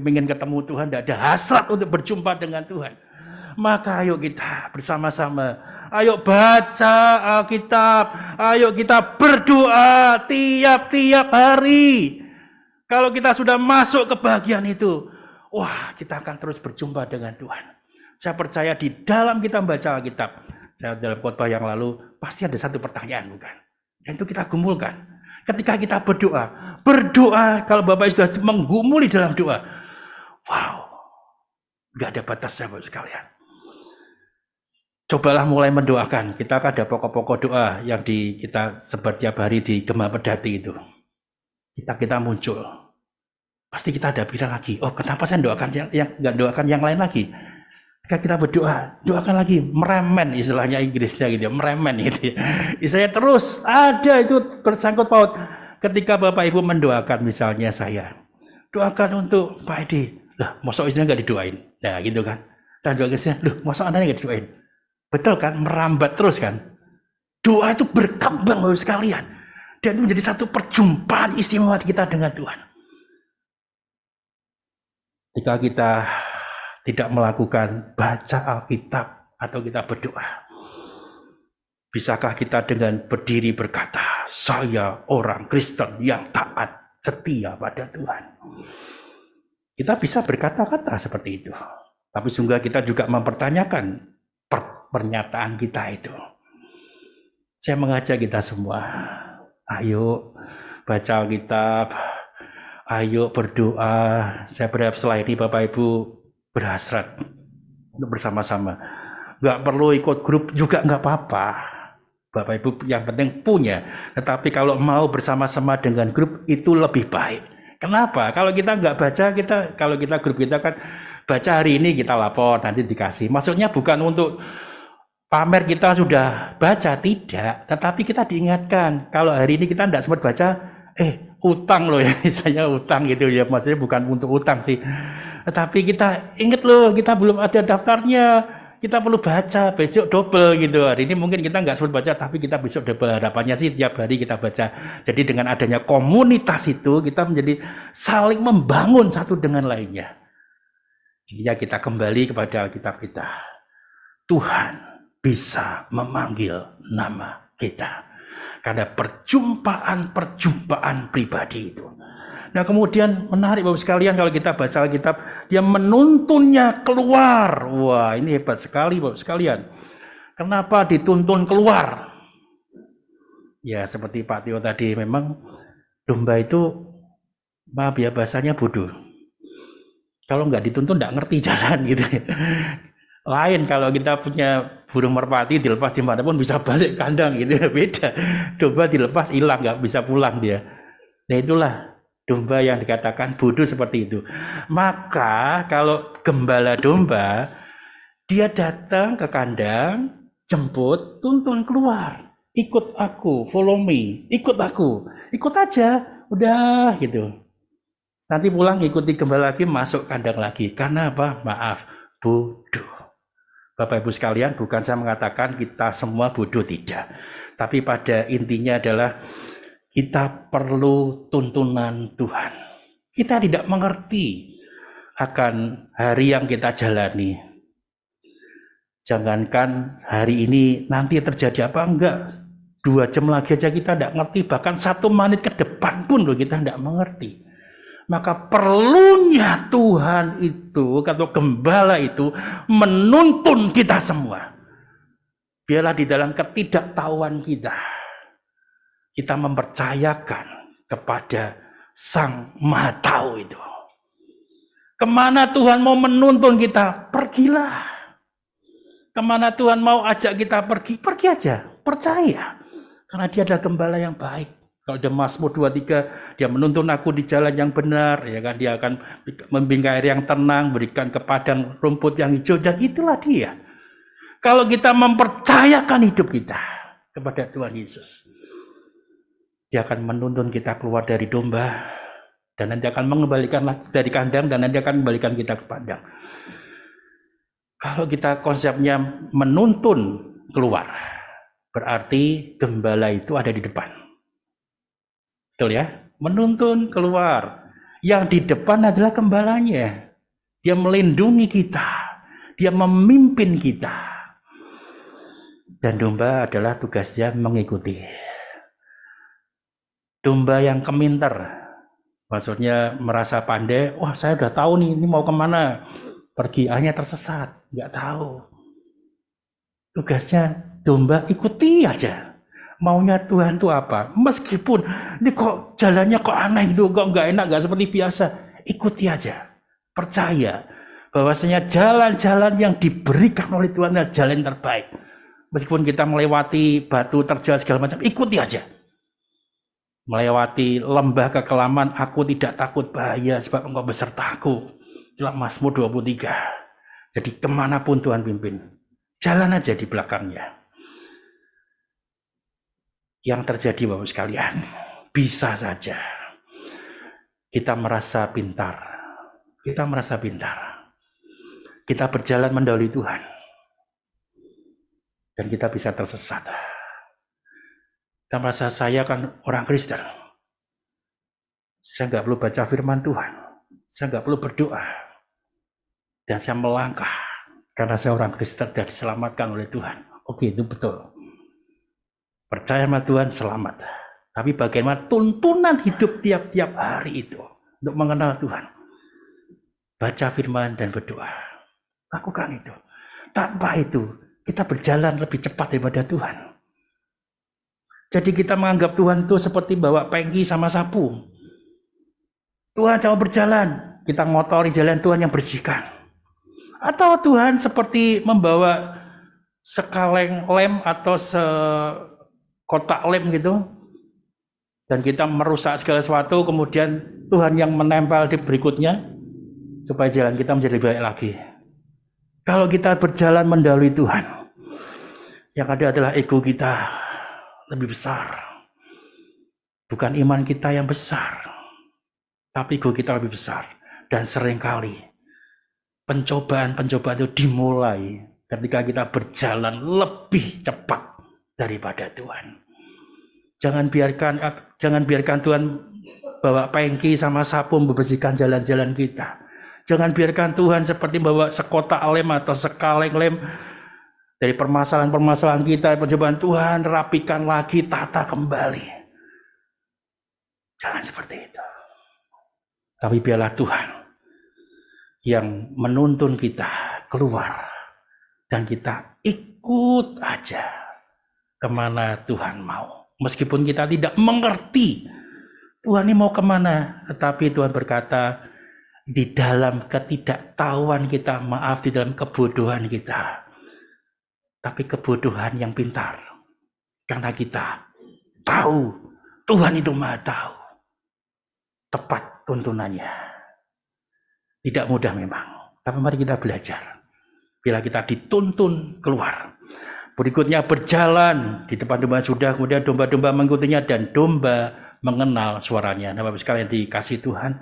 ingin ketemu Tuhan, tidak ada hasrat untuk berjumpa dengan Tuhan. Maka ayo kita bersama-sama, ayo baca Alkitab, ayo kita berdoa tiap-tiap hari. Kalau kita sudah masuk ke bagian itu, wah kita akan terus berjumpa dengan Tuhan. Saya percaya di dalam kita membaca Alkitab, dalam khotbah yang lalu, pasti ada satu pertanyaan bukan? Dan itu kita gumulkan. Ketika kita berdoa, kalau Bapak sudah menggumuli dalam doa, wow, gak ada batasnya Bapak sekalian. Cobalah mulai mendoakan. Kita ada pokok-pokok doa yang kita sebar tiap hari di Gema Pedati itu. Kita muncul. Pasti kita ada pikiran lagi. Oh, kenapa saya doakan yang nggak doakan yang lain lagi? Ketika kita berdoa, doakan lagi. Meremen istilahnya Inggrisnya gitu ya. Meremen gitu ya. Istilahnya terus ada itu bersangkut paut. Ketika Bapak Ibu mendoakan misalnya saya, doakan untuk Pak Edi. Lah, masa istrinya nggak didoain? Nah gitu kan. Dan doakan istrinya, loh masa anaknya nggak didoain? Betul kan, merambat terus kan. Doa itu berkembang Bapak sekalian. Dan itu menjadi satu perjumpaan istimewa kita dengan Tuhan. Jika kita tidak melakukan baca Alkitab atau kita berdoa, bisakah kita dengan berdiri berkata, saya orang Kristen yang taat, setia pada Tuhan? Kita bisa berkata-kata seperti itu. Tapi sungguh kita juga mempertanyakan pernyataan kita itu. Saya mengajak kita semua, ayo baca Alkitab, ayo berdoa. Saya berharap setelah ini Bapak Ibu berhasrat untuk bersama-sama. Nggak perlu ikut grup juga nggak apa-apa. Bapak Ibu yang penting punya. Tetapi kalau mau bersama-sama dengan grup itu lebih baik. Kenapa? Kalau kita nggak baca, kalau kita grup kita kan baca hari ini kita lapor, nanti dikasih. Maksudnya bukan untuk pamer kita sudah baca, tidak. Tetapi kita diingatkan, kalau hari ini kita tidak sempat baca, utang loh ya, misalnya utang gitu ya. Maksudnya bukan untuk utang sih. Tetapi kita ingat loh, kita belum ada daftarnya. Kita perlu baca, besok double gitu. Hari ini mungkin kita nggak sempat baca, tapi kita besok double. Harapannya sih tiap hari kita baca. Jadi dengan adanya komunitas itu, kita menjadi saling membangun satu dengan lainnya. Ya kita kembali kepada Alkitab kita. Tuhan bisa memanggil nama kita. Karena perjumpaan-perjumpaan pribadi itu. Nah kemudian menarik Bapak sekalian kalau kita baca Alkitab, dia menuntunnya keluar. Wah ini hebat sekali Bapak sekalian. Kenapa dituntun keluar? Ya seperti Pak Tio tadi, memang domba itu, maaf ya bahasanya bodoh. Kalau nggak dituntun nggak ngerti jalan gitu. Lain kalau kita punya burung merpati dilepas dimanapun bisa balik kandang gitu, beda. Domba dilepas hilang nggak bisa pulang dia. Nah itulah domba yang dikatakan bodoh seperti itu. Maka kalau gembala domba, dia datang ke kandang, jemput, tuntun keluar. Ikut aku, follow me, ikut aku. Ikut aja, udah gitu. Nanti pulang ikuti gembala lagi, masuk kandang lagi. Karena apa? Maaf, bodoh. Bapak Ibu sekalian, bukan saya mengatakan kita semua bodoh, tidak. Tapi pada intinya adalah kita perlu tuntunan Tuhan. Kita tidak mengerti akan hari yang kita jalani. Jangankan hari ini, nanti terjadi apa enggak. 2 jam lagi aja kita tidak ngerti. Bahkan 1 menit ke depan pun kita tidak mengerti. Maka perlunya Tuhan itu, atau gembala itu, menuntun kita semua. Biarlah di dalam ketidaktahuan kita mempercayakan kepada Sang Maha Tahu itu. Kemana Tuhan mau menuntun kita, pergilah. Kemana Tuhan mau ajak kita pergi, pergi aja. Percaya. Karena dia adalah gembala yang baik. Kalau ada Mazmur 23, dia menuntun aku di jalan yang benar, ya kan? Dia akan membimbing air yang tenang, berikan ke padang rumput yang hijau, dan itulah dia. Kalau kita mempercayakan hidup kita kepada Tuhan Yesus, dia akan menuntun kita keluar dari domba, dan nanti akan mengembalikan dari kandang, dan nanti akan kembalikan kita ke padang. Kalau kita konsepnya menuntun keluar, berarti gembala itu ada di depan. Betul ya? Menuntun keluar. Yang di depan adalah gembalanya. Dia melindungi kita. Dia memimpin kita. Dan domba adalah tugasnya mengikuti. Domba yang keminter, maksudnya merasa pandai, wah saya udah tahu nih, ini mau kemana. Pergi, hanya tersesat, nggak tahu. Tugasnya domba ikuti aja. Maunya Tuhan itu apa? Meskipun ini kok jalannya kok aneh gitu, kok nggak enak, nggak seperti biasa. Ikuti aja. Percaya bahwasanya jalan-jalan yang diberikan oleh Tuhan adalah jalan terbaik. Meskipun kita melewati batu terjal segala macam, ikuti aja. Melewati lembah kekelaman, aku tidak takut bahaya sebab engkau besertaku. Itulah Mazmur 23. Jadi kemanapun Tuhan pimpin, jalan aja di belakangnya. Yang terjadi Bapak sekalian, bisa saja kita merasa pintar. Kita merasa pintar. Kita berjalan mendahului Tuhan. Dan kita bisa tersesat. Dan merasa saya kan orang Kristen. Saya nggak perlu baca firman Tuhan. Saya nggak perlu berdoa. Dan saya melangkah. Karena saya orang Kristen dan diselamatkan oleh Tuhan. Oke, itu betul. Percaya sama Tuhan, selamat. Tapi bagaimana tuntunan hidup tiap-tiap hari itu untuk mengenal Tuhan? Baca firman dan berdoa. Lakukan itu. Tanpa itu, kita berjalan lebih cepat daripada Tuhan. Jadi kita menganggap Tuhan itu seperti bawa pengki sama sapu. Tuhan jauh berjalan, kita ngotori jalan Tuhan yang bersihkan. Atau Tuhan seperti membawa sekaleng lem atau sekotak lem gitu. Dan kita merusak segala sesuatu, kemudian Tuhan yang menempel di berikutnya, supaya jalan kita menjadi baik lagi. Kalau kita berjalan mendahului Tuhan, yang ada adalah ego kita lebih besar. Bukan iman kita yang besar, tapi ego kita lebih besar. Dan seringkali pencobaan-pencobaan itu dimulai ketika kita berjalan lebih cepat daripada Tuhan. Jangan biarkan Tuhan bawa pengki sama sapu membersihkan jalan-jalan kita. Jangan biarkan Tuhan seperti bawa sekotak lem atau sekaleng lem dari permasalahan-permasalahan kita, pencobaan Tuhan, rapikan lagi, tata kembali. Jangan seperti itu. Tapi biarlah Tuhan yang menuntun kita keluar. Dan kita ikut aja kemana Tuhan mau. Meskipun kita tidak mengerti Tuhan ini mau kemana. Tetapi Tuhan berkata, di dalam ketidaktahuan kita, maaf, di dalam kebodohan kita. Tapi kebodohan yang pintar. Karena kita tahu Tuhan itu Maha tahu. Tepat tuntunannya. Tidak mudah memang. Tapi mari kita belajar. Bila kita dituntun keluar. Berikutnya berjalan di depan domba sudah, kemudian domba-domba mengikutinya dan domba mengenal suaranya. Nah, Bapak sekalian dikasih Tuhan.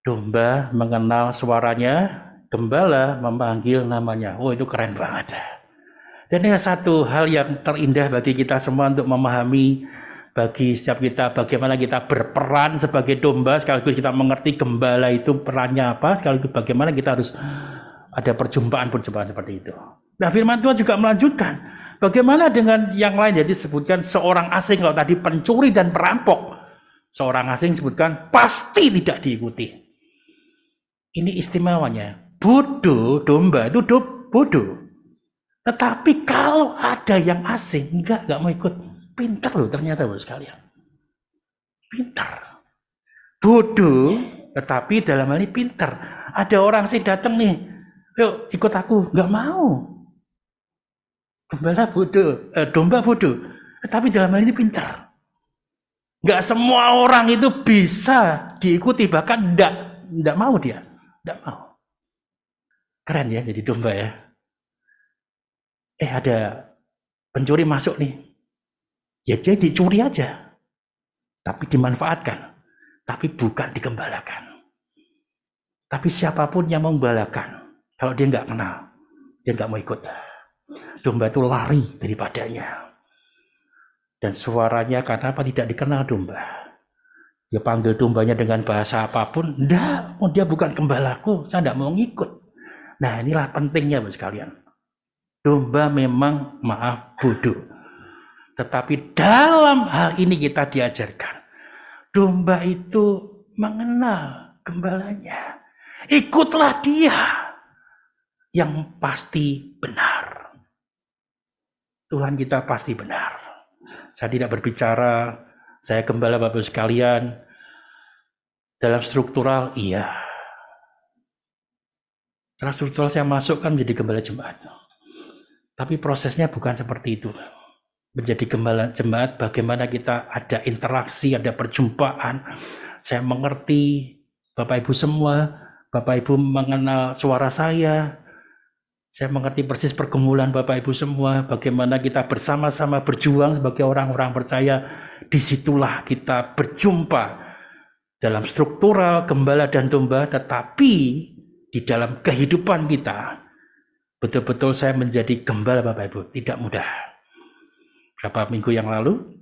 Domba mengenal suaranya, gembala memanggil namanya. Oh, itu keren banget. Dan ini satu hal yang terindah bagi kita semua untuk memahami bagi setiap kita bagaimana kita berperan sebagai domba, sekaligus kita mengerti gembala itu perannya apa, sekaligus bagaimana kita harus ada perjumpaan-perjumpaan seperti itu. Nah, firman Tuhan juga melanjutkan, bagaimana dengan yang lain? Jadi sebutkan seorang asing, kalau tadi pencuri dan perampok, seorang asing sebutkan pasti tidak diikuti. Ini istimewanya, bodoh domba itu bodoh. Tetapi kalau ada yang asing, enggak mau ikut. Pintar loh ternyata Bapak sekalian. Pintar. Bodoh, tetapi dalam hal ini pintar. Ada orang sih datang nih, yuk ikut aku, enggak mau. Gembala bodoh, domba bodoh, tetapi dalam hal ini pintar. Enggak semua orang itu bisa diikuti, bahkan enggak mau dia. Enggak mau. Keren ya jadi domba ya. Ada pencuri masuk nih. Ya jadi dicuri aja. Tapi dimanfaatkan. Tapi bukan digembalakan. Tapi siapapun yang menggembalakan, kalau dia nggak kenal, dia nggak mau ikut. Domba itu lari daripadanya. Dan suaranya karena apa tidak dikenal domba. Dia panggil dombanya dengan bahasa apapun, enggak, dia bukan gembalaku, saya enggak mau ngikut. Nah, inilah pentingnya Bapak sekalian. Domba memang maaf bodoh. Tetapi dalam hal ini kita diajarkan. Domba itu mengenal gembalanya. Ikutlah dia yang pasti benar. Tuhan kita pasti benar. Saya tidak berbicara, saya gembala Bapak sekalian. Dalam struktural, iya. Secara struktural saya masuk kan menjadi gembala jemaat. Tapi prosesnya bukan seperti itu. Menjadi gembala jemaat, bagaimana kita ada interaksi, ada perjumpaan. Saya mengerti, Bapak Ibu semua, Bapak Ibu mengenal suara saya. Saya mengerti persis pergumulan Bapak Ibu semua, bagaimana kita bersama-sama berjuang sebagai orang-orang percaya. Disitulah kita berjumpa dalam struktural gembala dan domba, tetapi di dalam kehidupan kita, betul-betul saya menjadi gembala Bapak Ibu, tidak mudah. beberapa minggu yang lalu,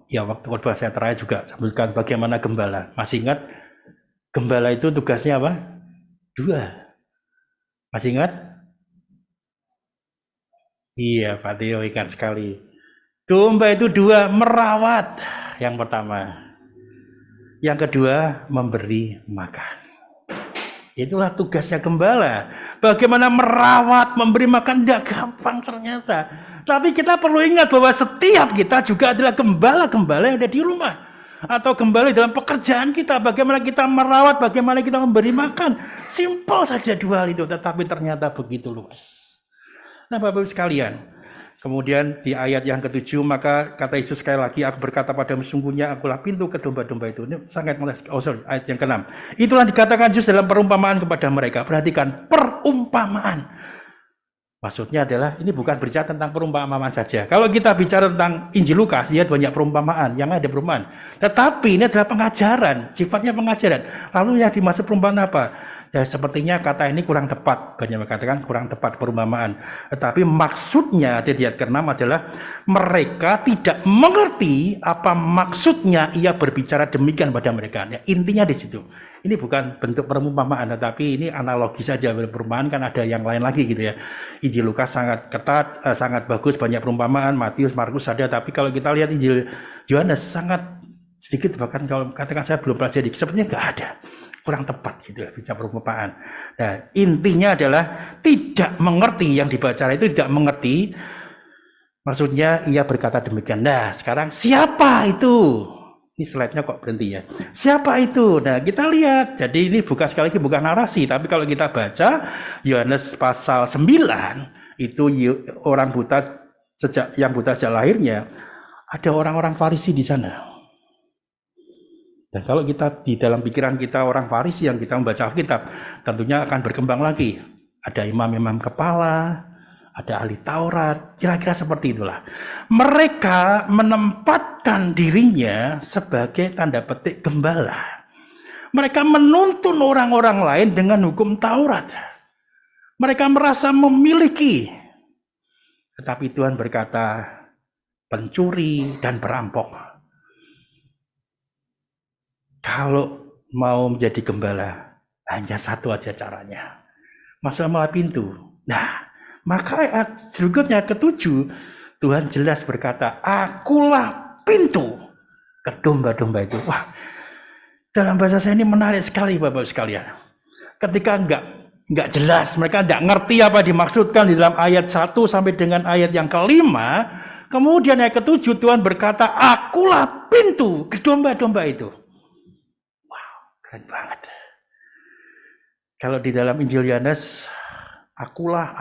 ya waktu khotbah saya terakhir juga sebutkan bagaimana gembala. Masih ingat gembala itu tugasnya apa? 2. Masih ingat? Iya, Pak Tio ingat sekali. Domba itu 2, merawat. Yang pertama. Yang kedua, memberi makan. Itulah tugasnya gembala. Bagaimana merawat, memberi makan, tidak gampang ternyata. Tapi kita perlu ingat bahwa setiap kita juga adalah gembala-gembala yang ada di rumah. Atau gembala dalam pekerjaan kita. Bagaimana kita merawat, bagaimana kita memberi makan. Simpel saja 2 hal itu, tetapi ternyata begitu luas. Nah, Bapak-Ibu sekalian, kemudian di ayat yang ke-7, maka kata Yesus sekali lagi, aku berkata padamu, sungguhnya akulah pintu ke domba-domba itu. Ini sangat ayat yang ke-6. Itulah dikatakan Yesus dalam perumpamaan kepada mereka. Perhatikan, perumpamaan. Maksudnya adalah, ini bukan berbicara tentang perumpamaan saja. Kalau kita bicara tentang Injil Lukas, ya banyak perumpamaan, yang ada perumpamaan. Tetapi ini adalah pengajaran, sifatnya pengajaran. Lalu yang dimaksud perumpamaan apa? Ya sepertinya kata ini kurang tepat, banyak mengatakan kurang tepat perumpamaan. Tetapi maksudnya di ayat ke-6 adalah mereka tidak mengerti apa maksudnya ia berbicara demikian pada mereka. Ya, intinya di situ. Ini bukan bentuk perumpamaan, tetapi ini analogi saja. Perumpamaan kan ada yang lain lagi gitu ya. Injil Lukas sangat ketat, sangat bagus, banyak perumpamaan. Matius, Markus ada, tapi kalau kita lihat Injil Yohanes sangat sedikit, bahkan kalau katakan saya belum pelajari, sepertinya nggak ada. Kurang tepat gitu ya, bicara perumpamaan. Nah, intinya adalah tidak mengerti, yang dibaca itu tidak mengerti. Maksudnya ia berkata demikian. Nah, sekarang siapa itu? Ini slide-nya kok berhenti ya. Siapa itu? Nah, kita lihat. Jadi ini bukan, sekali lagi bukan narasi, tapi kalau kita baca Yohanes pasal 9, itu orang buta yang buta sejak lahirnya, ada orang-orang Farisi di sana. Dan kalau kita di dalam pikiran kita orang Farisi yang kita membaca Alkitab, tentunya akan berkembang lagi. Ada imam-imam kepala, ada ahli Taurat, kira-kira seperti itulah. Mereka menempatkan dirinya sebagai tanda petik gembala. Mereka menuntun orang-orang lain dengan hukum Taurat. Mereka merasa memiliki. Tetapi Tuhan berkata, pencuri dan perampok. Kalau mau menjadi gembala, hanya satu aja caranya. Masuk melalui pintu. Nah, maka ayat berikutnya ke-7, Tuhan jelas berkata, akulah pintu ke domba-domba itu. Wah, dalam bahasa saya ini menarik sekali Bapak sekalian. Ketika enggak jelas, mereka enggak ngerti apa dimaksudkan di dalam ayat 1 sampai dengan ayat yang ke-5, kemudian ayat ke-7 Tuhan berkata, akulah pintu ke domba-domba itu. Keren banget. Kalau di dalam Injil Yohanes, akulah,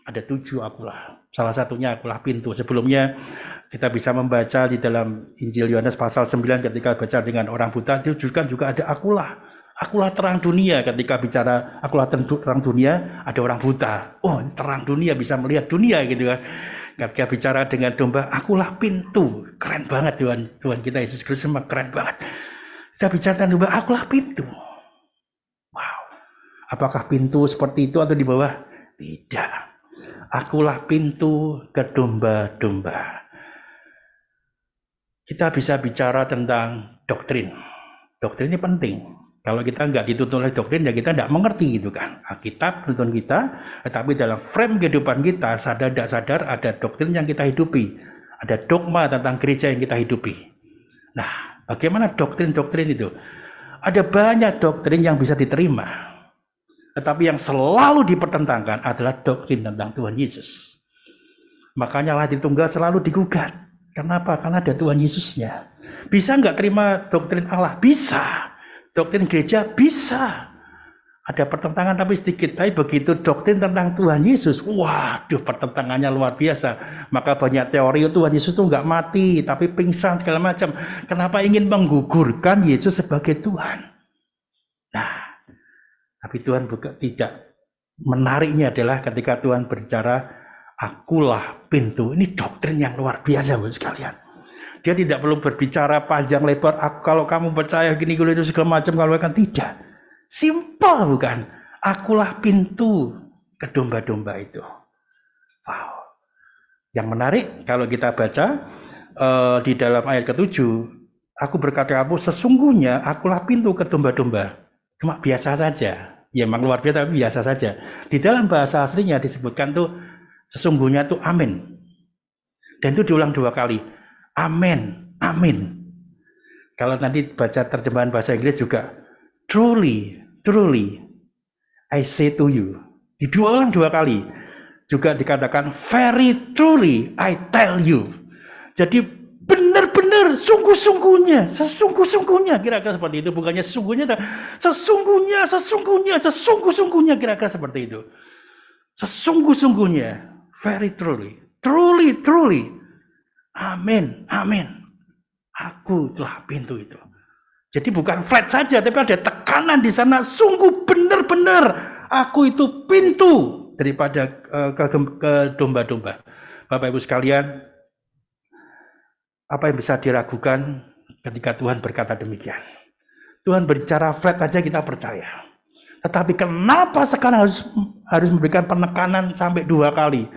ada 7 akulah. Salah satunya akulah pintu. Sebelumnya kita bisa membaca di dalam Injil Yohanes pasal 9 ketika baca dengan orang buta, itu juga ada akulah. Akulah terang dunia. Ketika bicara akulah terang dunia, ada orang buta. Oh, terang dunia, bisa melihat dunia gitu kan. Ketika bicara dengan domba, akulah pintu. Keren banget Tuhan kita Yesus Kristus, keren banget. Kita bicara tentang domba, akulah pintu. Wow. Apakah pintu seperti itu atau di bawah? Tidak. Akulah pintu ke domba-domba. Kita bisa bicara tentang doktrin. Doktrin ini penting. Kalau kita nggak dituntun oleh doktrin, ya kita nggak mengerti gitu kan. Alkitab menuntun kita, tetapi dalam frame kehidupan kita, sadar tidak sadar ada doktrin yang kita hidupi. Ada dogma tentang gereja yang kita hidupi. Nah, bagaimana doktrin-doktrin itu? Ada banyak doktrin yang bisa diterima. Tetapi yang selalu dipertentangkan adalah doktrin tentang Tuhan Yesus. Makanya lahir tunggal selalu digugat. Kenapa? Karena ada Tuhan Yesusnya. Bisa nggak terima doktrin Allah? Bisa. Doktrin gereja? Bisa. Ada pertentangan tapi sedikit. Tapi begitu doktrin tentang Tuhan Yesus, waduh pertentangannya luar biasa. Maka banyak teori Tuhan Yesus itu nggak mati, tapi pingsan segala macam. Kenapa ingin menggugurkan Yesus sebagai Tuhan? Nah, tapi Tuhan tidak. Menariknya adalah ketika Tuhan berbicara, akulah pintu. Ini doktrin yang luar biasa Bapak sekalian. Dia tidak perlu berbicara panjang lebar. Kalau kamu percaya gini itu segala macam, kalau kan tidak. Simpel bukan? Akulah pintu ke domba-domba itu. Wow. Yang menarik kalau kita baca di dalam ayat ke-7, aku berkata kamu, sesungguhnya akulah pintu ke domba-domba. Cuma biasa saja. Ya memang luar biasa, tapi biasa saja. Di dalam bahasa aslinya disebutkan tuh sesungguhnya tuh amin. Dan itu diulang 2 kali. Amin, amin. Kalau nanti baca terjemahan bahasa Inggris juga truly, truly, I say to you. Diulang 2 kali. Juga dikatakan very truly, I tell you. Jadi benar-benar, sungguh-sungguhnya, sesungguh-sungguhnya, kira-kira seperti itu. Bukannya sesungguhnya, sesungguhnya, sesungguhnya, sesungguh-sungguhnya, kira-kira seperti itu. Sesungguh-sungguhnya, very truly, truly, truly, amin, amin. Aku telah pintu itu. Jadi bukan flat saja, tapi ada tekanan di sana. Sungguh benar-benar, aku itu pintu daripada ke domba-domba. Bapak Ibu sekalian, apa yang bisa diragukan ketika Tuhan berkata demikian? Tuhan berbicara flat aja kita percaya. Tetapi kenapa sekarang harus memberikan penekanan sampai 2 kali?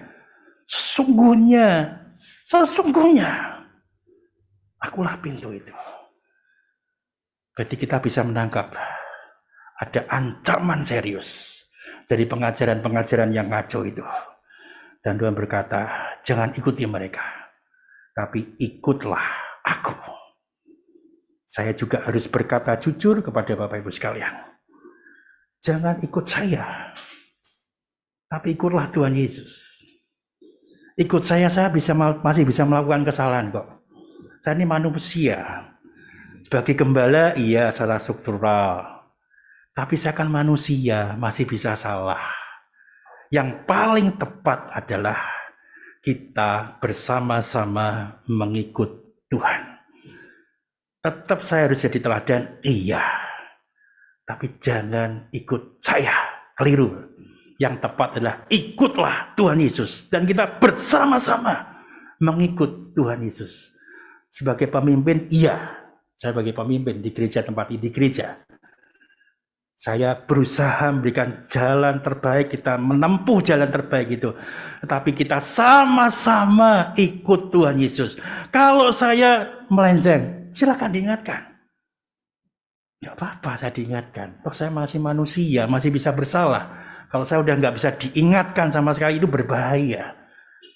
Sesungguhnya, sesungguhnya, akulah pintu itu. Berarti kita bisa menangkap ada ancaman serius dari pengajaran-pengajaran yang ngaco itu. Dan Tuhan berkata, jangan ikuti mereka, tapi ikutlah aku. Saya juga harus berkata jujur kepada Bapak Ibu sekalian. Jangan ikut saya, tapi ikutlah Tuhan Yesus. Ikut saya masih bisa melakukan kesalahan kok. Saya ini manusia. Sebagai gembala, iya secara struktural. Tapi saya kan manusia, masih bisa salah. Yang paling tepat adalah kita bersama-sama mengikut Tuhan. Tetap saya harus jadi teladan, iya. Tapi jangan ikut saya, keliru. Yang tepat adalah ikutlah Tuhan Yesus. Dan kita bersama-sama mengikut Tuhan Yesus. Sebagai pemimpin, iya. Saya sebagai pemimpin di gereja tempat ini, di gereja. Saya berusaha memberikan jalan terbaik, kita menempuh jalan terbaik itu. Tetapi kita sama-sama ikut Tuhan Yesus. Kalau saya melenceng, silakan diingatkan. Tidak apa-apa saya diingatkan. Toh saya masih manusia, masih bisa bersalah. Kalau saya udah nggak bisa diingatkan sama sekali, itu berbahaya.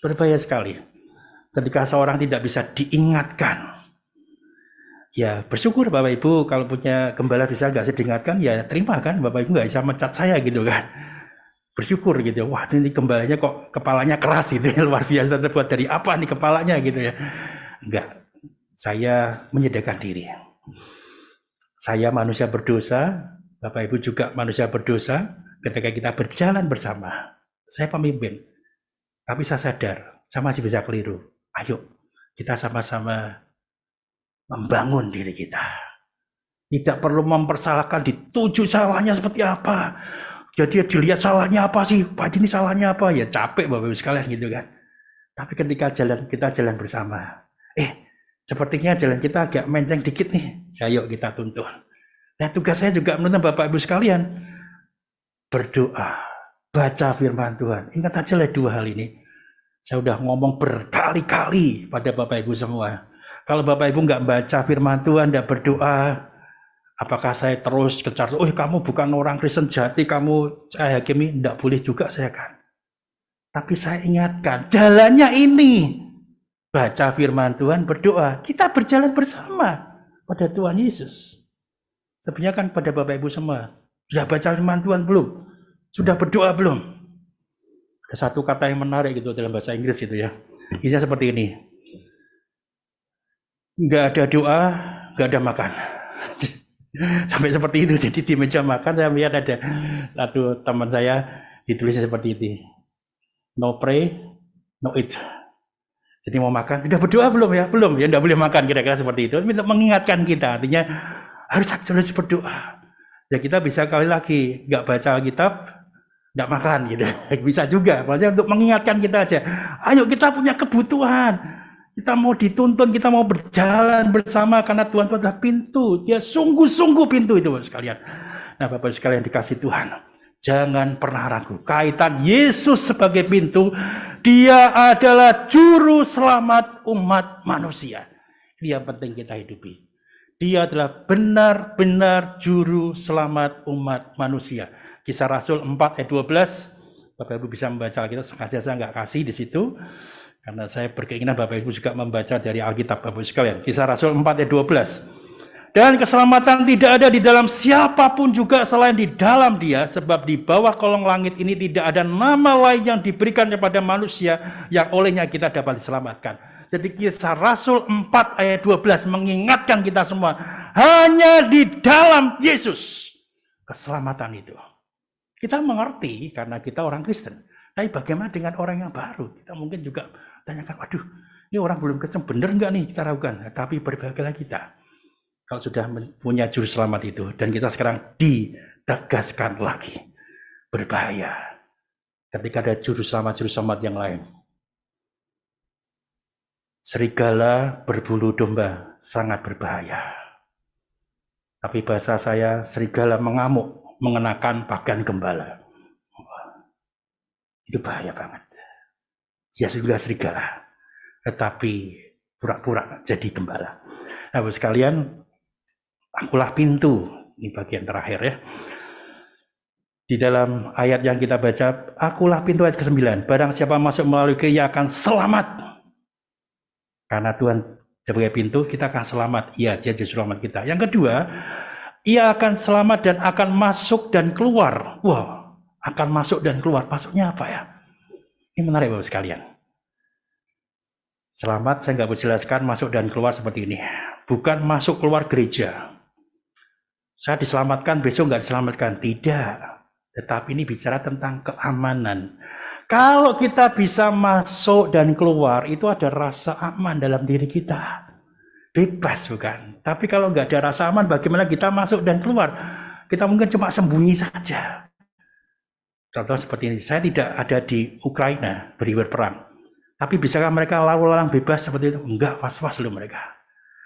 Berbahaya sekali. Ketika seorang tidak bisa diingatkan. Ya bersyukur Bapak Ibu kalau punya gembala bisa nggak diingatkan, ya terima kan, Bapak Ibu nggak bisa mencat saya gitu kan. Bersyukur gitu. Wah ini gembalanya kok kepalanya keras gitu ya, luar biasa, terbuat dari apa nih kepalanya gitu ya. Enggak, saya menyediakan diri. Saya manusia berdosa, Bapak Ibu juga manusia berdosa. Ketika kita berjalan bersama, saya pemimpin, tapi saya sadar, saya masih bisa keliru. Ayo, kita sama-sama membangun diri kita. Tidak perlu mempersalahkan, dituju salahnya seperti apa. Jadi dilihat salahnya apa sih, Pak ini salahnya apa, ya capek Bapak Ibu sekalian gitu kan. Tapi ketika kita jalan bersama, sepertinya jalan kita agak menceng dikit nih, ayo kita tuntun. Nah tugas saya juga menurut Bapak Ibu sekalian, berdoa, baca firman Tuhan. Ingat aja lah 2 hal ini. Saya udah ngomong berkali-kali pada Bapak Ibu semua. Kalau Bapak Ibu nggak baca firman Tuhan, nggak berdoa, apakah saya terus kecar, oh kamu bukan orang Kristen jati, kamu saya hakimi, nggak boleh juga saya kan. Tapi saya ingatkan, jalannya ini. Baca firman Tuhan, berdoa. Kita berjalan bersama pada Tuhan Yesus. Sebenarnya kan pada Bapak Ibu semua, sudah baca firman Tuhan belum? Sudah berdoa belum? Ada satu kata yang menarik gitu dalam bahasa Inggris gitu ya. Isinya seperti ini. Nggak ada doa, nggak ada makan. Sampai seperti itu. Jadi di meja makan saya melihat ada satu teman saya ditulisnya seperti ini. No pray, no eat. Jadi mau makan, udah berdoa belum ya? Belum, ya nggak boleh makan, kira-kira seperti itu. Untuk mengingatkan kita, artinya harus berdoa. Ya kita bisa kali lagi, nggak baca Alkitab, nggak makan gitu. Bisa juga, maksudnya untuk mengingatkan kita aja. Ayo kita punya kebutuhan. Kita mau dituntun, kita mau berjalan bersama karena Tuhan itu adalah pintu. Dia sungguh-sungguh pintu itu Bapak sekalian. Nah Bapak sekalian dikasih Tuhan. Jangan pernah ragu. Kaitan Yesus sebagai pintu, dia adalah juru selamat umat manusia. Ini yang penting kita hidupi. Dia adalah benar-benar juru selamat umat manusia. Kisah Rasul 4 ayat 12. Bapak Ibu bisa membaca, kita sengaja saya nggak kasih di situ. Karena saya berkeinginan Bapak Ibu juga membaca dari Alkitab Bapak Ibu sekalian. Kisah Rasul 4 ayat 12. Dan keselamatan tidak ada di dalam siapapun juga selain di dalam Dia, sebab di bawah kolong langit ini tidak ada nama lain yang diberikan kepada manusia yang olehnya kita dapat diselamatkan. Jadi Kisah Rasul 4 ayat 12 mengingatkan kita semua, hanya di dalam Yesus keselamatan itu. Kita mengerti karena kita orang Kristen. Tapi bagaimana dengan orang yang baru? Kita mungkin juga tanyakan, waduh, ini orang belum Kristen, benar nggak nih kita lakukan? Tapi berbahagialah kita kalau sudah punya juru selamat itu, dan kita sekarang ditegaskan lagi. Berbahaya ketika ada juru selamat yang lain. Serigala berbulu domba sangat berbahaya. Tapi bahasa saya, serigala mengamuk mengenakan pakaian gembala. Itu bahaya banget. Dia juga serigala, tetapi pura-pura jadi gembala. Nah, sekalian, akulah pintu, ini bagian terakhir ya. Di dalam ayat yang kita baca, akulah pintu ayat ke-9. Barang siapa masuk melalui ia akan selamat. Karena Tuhan sebagai pintu, kita akan selamat. Iya, dia jadi selamat kita. Yang kedua, ia akan selamat dan akan masuk dan keluar. Wow, akan masuk dan keluar. Masuknya apa ya? Ini menarik Bapak sekalian. Selamat, saya nggak mau jelaskan masuk dan keluar seperti ini. Bukan masuk keluar gereja. Saya diselamatkan, besok nggak diselamatkan. Tidak. Tetapi ini bicara tentang keamanan. Kalau kita bisa masuk dan keluar, itu ada rasa aman dalam diri kita. Bebas bukan? Tapi kalau nggak ada rasa aman, bagaimana kita masuk dan keluar? Kita mungkin cuma sembunyi saja. Contoh seperti ini, saya tidak ada di Ukraina berperang. Tapi bisakah mereka lalu lalang bebas seperti itu? Enggak, was-was loh mereka.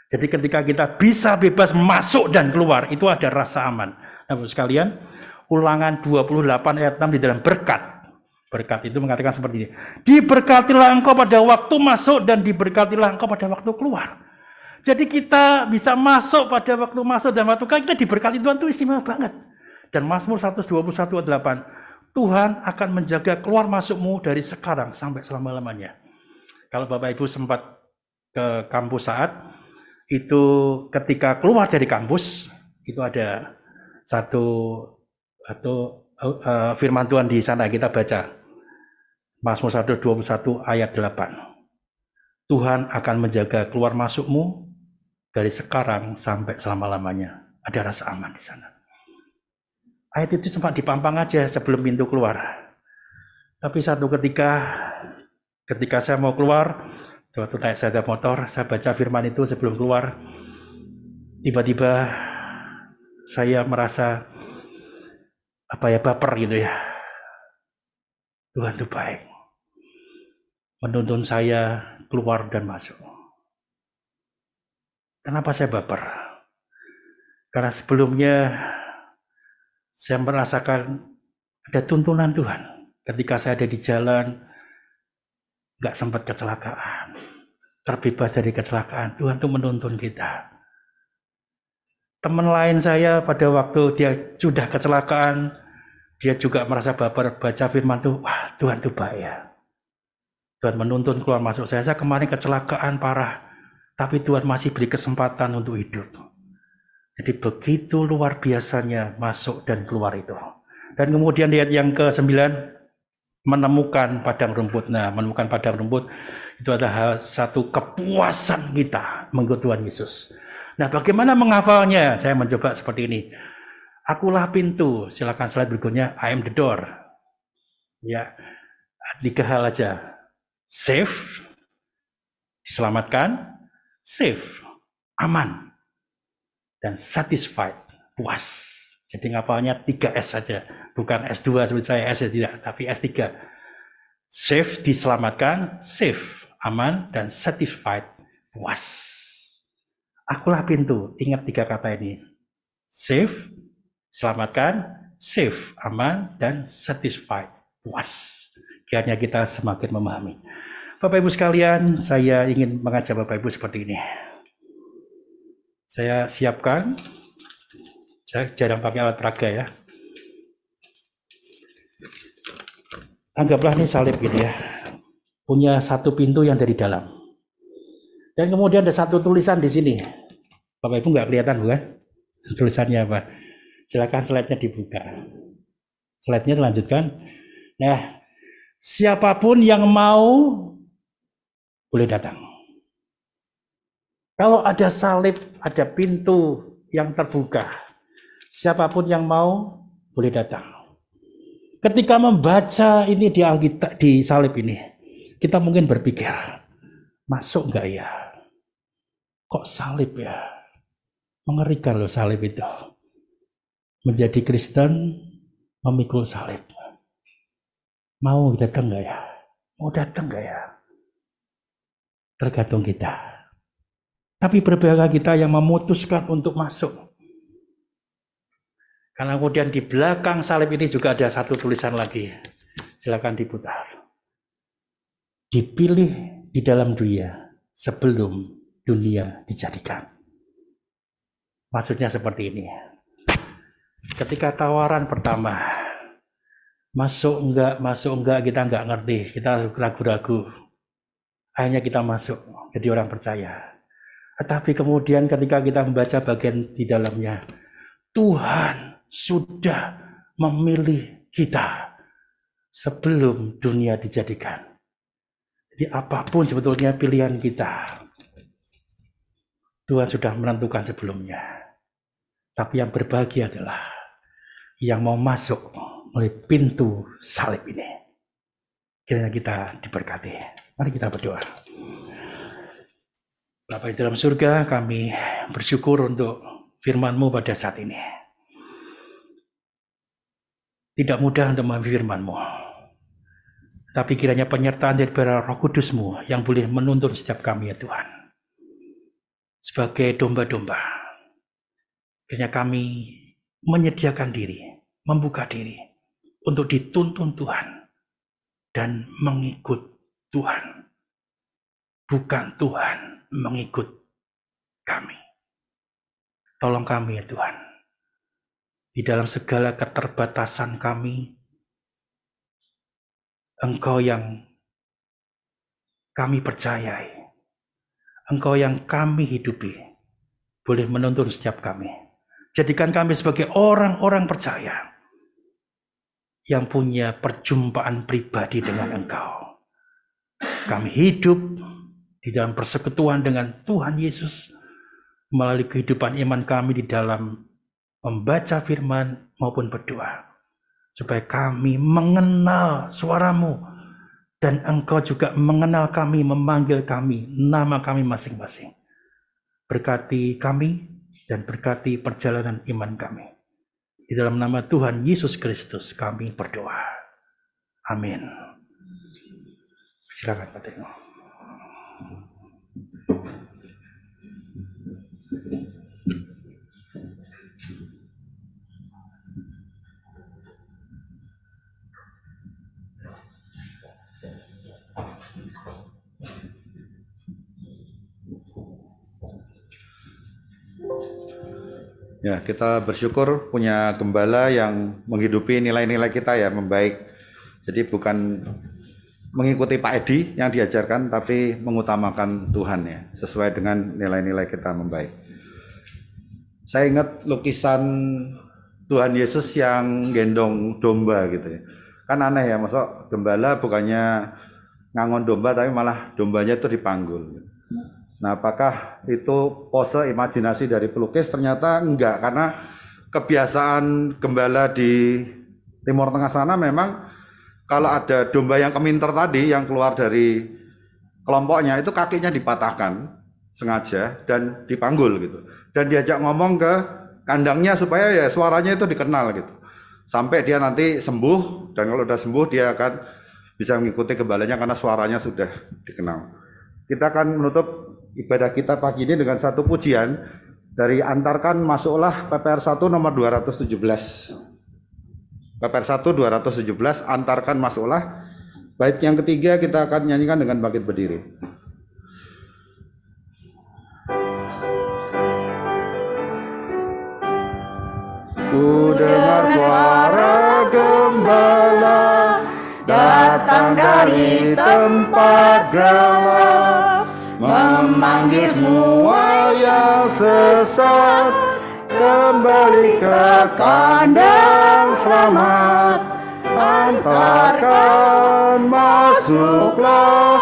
Jadi ketika kita bisa bebas masuk dan keluar, itu ada rasa aman. Nah, sekalian, Ulangan 28 ayat 6 di dalam berkat. Berkat itu mengatakan seperti ini. Diberkatilah engkau pada waktu masuk dan diberkatilah engkau pada waktu keluar. Jadi kita bisa masuk pada waktu masuk dan waktu keluar, kita diberkati Tuhan itu istimewa banget. Dan Mazmur 121 ayat 8. Tuhan akan menjaga keluar masukmu dari sekarang sampai selama-lamanya. Kalau Bapak Ibu sempat ke kampus saat, itu ketika keluar dari kampus, itu ada satu firman Tuhan di sana kita baca. Mazmur 121 ayat 8. Tuhan akan menjaga keluar masukmu dari sekarang sampai selama-lamanya. Ada rasa aman di sana. Ayat itu sempat dipampang aja sebelum pintu keluar. Tapi satu ketika saya mau keluar, waktu naik sepeda motor, saya baca firman itu sebelum keluar. Tiba-tiba saya merasa baper gitu ya. Tuhan itu baik. Menuntun saya keluar dan masuk. Kenapa saya baper? Karena sebelumnya saya merasakan ada tuntunan Tuhan. Ketika saya ada di jalan, nggak sempat kecelakaan, terbebas dari kecelakaan. Tuhan tuh menuntun kita. Teman lain saya pada waktu dia sudah kecelakaan, dia juga merasa baper baca firman tuh, wah Tuhan tuh baik ya. Tuhan menuntun keluar masuk saya kemarin kecelakaan parah, tapi Tuhan masih beri kesempatan untuk hidup. Jadi begitu luar biasanya masuk dan keluar itu. Dan kemudian lihat yang ke-9, menemukan padang rumput. Nah, menemukan padang rumput itu adalah satu kepuasan kita mengikut Tuhan Yesus. Nah, bagaimana menghafalnya? Saya mencoba seperti ini. Akulah pintu. Silakan slide berikutnya. I am the door. Ya, 3 hal aja. Safe, diselamatkan, safe, aman, dan satisfied, puas. Jadi ngapalnya 3S saja, bukan S2 seperti saya, S tidak, tapi S3. Safe, diselamatkan, safe, aman, dan satisfied, puas. Akulah pintu, ingat 3 kata ini. Safe, selamatkan, safe, aman, dan satisfied, puas. Kiranya kita semakin memahami. Bapak Ibu sekalian, saya ingin mengajak Bapak Ibu seperti ini. Saya siapkan, saya jarang pakai alat peraga ya. Anggaplah ini salib gini ya, punya satu pintu yang dari dalam. Dan kemudian ada satu tulisan di sini. Bapak Ibu nggak kelihatan bukan? Tulisannya apa? Silakan slide-nya dibuka. Slide-nya dilanjutkan. Nah, siapapun yang mau boleh datang. Kalau ada salib, ada pintu yang terbuka, siapapun yang mau boleh datang. Ketika membaca ini di Alkitab, di salib ini, kita mungkin berpikir, masuk nggak ya? Kok salib ya? Mengerikan loh salib itu. Menjadi Kristen, memikul salib. Mau datang nggak ya? Mau datang nggak ya? Tergantung kita. Tapi berbeda kita yang memutuskan untuk masuk. Karena kemudian di belakang salib ini juga ada satu tulisan lagi. Silakan diputar. Dipilih di dalam dunia sebelum dunia dijadikan. Maksudnya seperti ini. Ketika tawaran pertama, masuk enggak, kita enggak ngerti, kita ragu-ragu. Akhirnya kita masuk jadi orang percaya. Tetapi kemudian ketika kita membaca bagian di dalamnya, Tuhan sudah memilih kita sebelum dunia dijadikan. Jadi apapun sebetulnya pilihan kita, Tuhan sudah menentukan sebelumnya. Tapi yang berbahagia adalah yang mau masuk melalui pintu salib ini. Kiranya kita diberkati. Mari kita berdoa. Bapa di dalam surga, kami bersyukur untuk firman-Mu pada saat ini. Tidak mudah untuk memahami firman-Mu. Tapi kiranya penyertaan daripada Roh Kudus-Mu yang boleh menuntun setiap kami ya Tuhan. Sebagai domba-domba, kiranya kami menyediakan diri, membuka diri untuk dituntun Tuhan dan mengikut Tuhan. Bukan Tuhan mengikut kami. Tolong kami ya Tuhan. Di dalam segala keterbatasan kami, Engkau yang kami percayai, Engkau yang kami hidupi, boleh menuntun setiap kami. Jadikan kami sebagai orang-orang percaya yang punya perjumpaan pribadi dengan Engkau. Kami hidup di dalam persekutuan dengan Tuhan Yesus melalui kehidupan iman kami di dalam membaca firman maupun berdoa. Supaya kami mengenal suara-Mu dan Engkau juga mengenal kami, memanggil kami, nama kami masing-masing. Berkati kami dan berkati perjalanan iman kami. Di dalam nama Tuhan Yesus Kristus kami berdoa. Amin. Silakan Pak Tengok. Ya, kita bersyukur punya gembala yang menghidupi nilai-nilai kita ya, membaik. Jadi bukan mengikuti Pak Edi yang diajarkan, tapi mengutamakan Tuhan ya, sesuai dengan nilai-nilai kita membaik. Saya ingat lukisan Tuhan Yesus yang gendong domba gitu ya. Kan aneh ya, masa gembala bukannya ngangon domba, tapi malah dombanya itu dipanggul. Nah, apakah itu pose imajinasi dari pelukis? Ternyata enggak, karena kebiasaan gembala di Timur Tengah sana memang kalau ada domba yang keminter tadi yang keluar dari kelompoknya, itu kakinya dipatahkan sengaja dan dipanggul gitu. Dan diajak ngomong ke kandangnya supaya ya suaranya itu dikenal gitu. Sampai dia nanti sembuh, dan kalau udah sembuh dia akan bisa mengikuti gembalanya karena suaranya sudah dikenal. Kita akan menutup ibadah kita pagi ini dengan satu pujian dari Antarkan Masuklah PPR 1 nomor 217. KPR 1 217, antarkan masuklah. Bait yang ketiga kita akan nyanyikan dengan bangkit berdiri. Ku dengar suara gembala datang dari tempat gelap, memanggil semua yang sesat kembali ke kandang selamat. Antarkan masuklah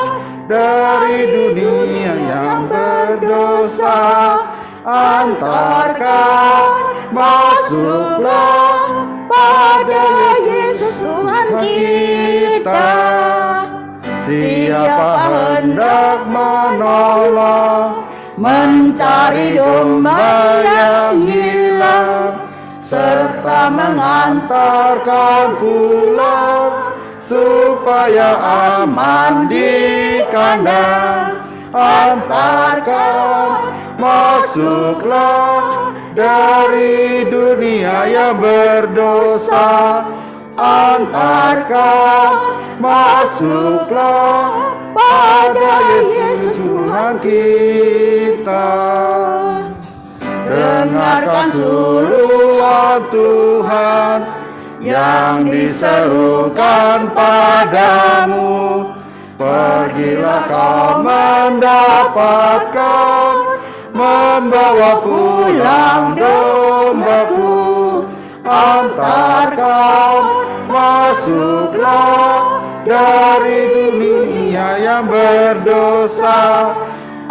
dari dunia yang berdosa. Antarkan masuklah pada Yesus Tuhan kita. Siapa hendak menolong, mencari domba yang hilang, serta mengantarkan pulang supaya aman di kandang. Antarkan masuklah dari dunia yang berdosa. Antarkan masuklah pada Yesus Tuhan kita. Dengarkan suruhan Tuhan yang diserukan padamu. Pergilah kau mendapatkan, membawa pulang dombaku. Antarkan masuklah dari dunia yang berdosa.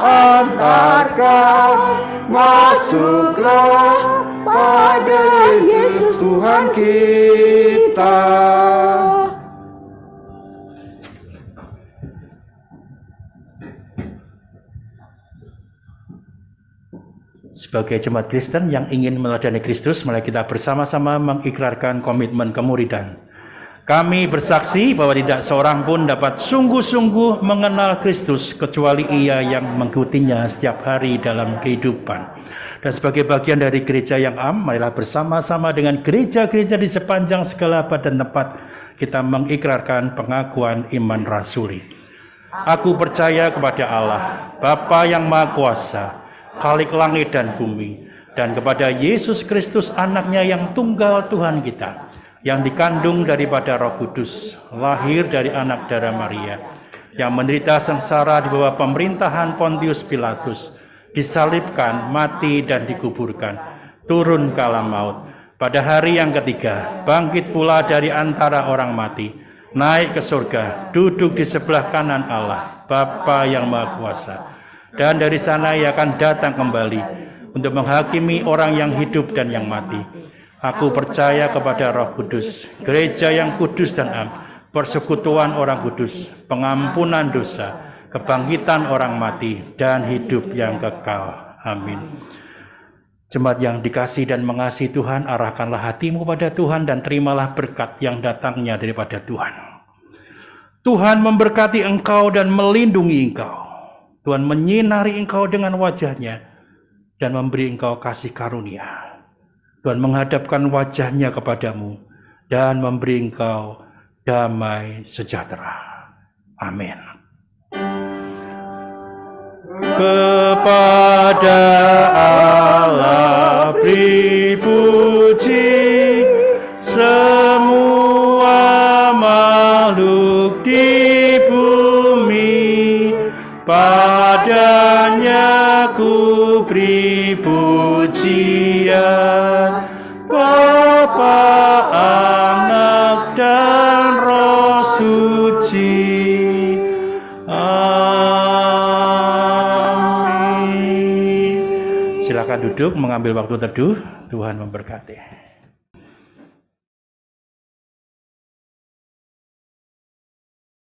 Antarkan masuklah pada Yesus Tuhan kita. Sebagai jemaat Kristen yang ingin meneladani Kristus, mari kita bersama-sama mengikrarkan komitmen kemuridan. Kami bersaksi bahwa tidak seorang pun dapat sungguh-sungguh mengenal Kristus kecuali ia yang mengikutinya setiap hari dalam kehidupan. Dan sebagai bagian dari gereja yang am, marilah bersama-sama dengan gereja-gereja di sepanjang segala abad dan tempat kita mengikrarkan pengakuan iman rasuli. Aku percaya kepada Allah, Bapa yang Maha Kuasa, Khalik langit dan bumi, dan kepada Yesus Kristus anaknya yang tunggal Tuhan kita, yang dikandung daripada Roh Kudus, lahir dari anak darah Maria, yang menderita sengsara di bawah pemerintahan Pontius Pilatus, disalibkan, mati dan dikuburkan, turun ke alam maut, pada hari yang ketiga bangkit pula dari antara orang mati, naik ke surga, duduk di sebelah kanan Allah, Bapa yang Maha Kuasa. Dan dari sana ia akan datang kembali untuk menghakimi orang yang hidup dan yang mati. Aku percaya kepada Roh Kudus, gereja yang kudus dan am, persekutuan orang kudus, pengampunan dosa, kebangkitan orang mati, dan hidup yang kekal. Amin. Jemaat yang dikasihi dan mengasihi Tuhan, arahkanlah hatimu kepada Tuhan dan terimalah berkat yang datangnya daripada Tuhan. Tuhan memberkati engkau dan melindungi engkau. Tuhan menyinari engkau dengan wajahnya dan memberi engkau kasih karunia. Tuhan menghadapkan wajahnya kepadamu dan memberi engkau damai sejahtera. Amin. Kepada Allah beri puji, semua makhluk di bumi. Padanya ku beri pujian, Bapa, Anak, dan Roh Suci. Amin. Silakan duduk mengambil waktu teduh. Tuhan memberkati.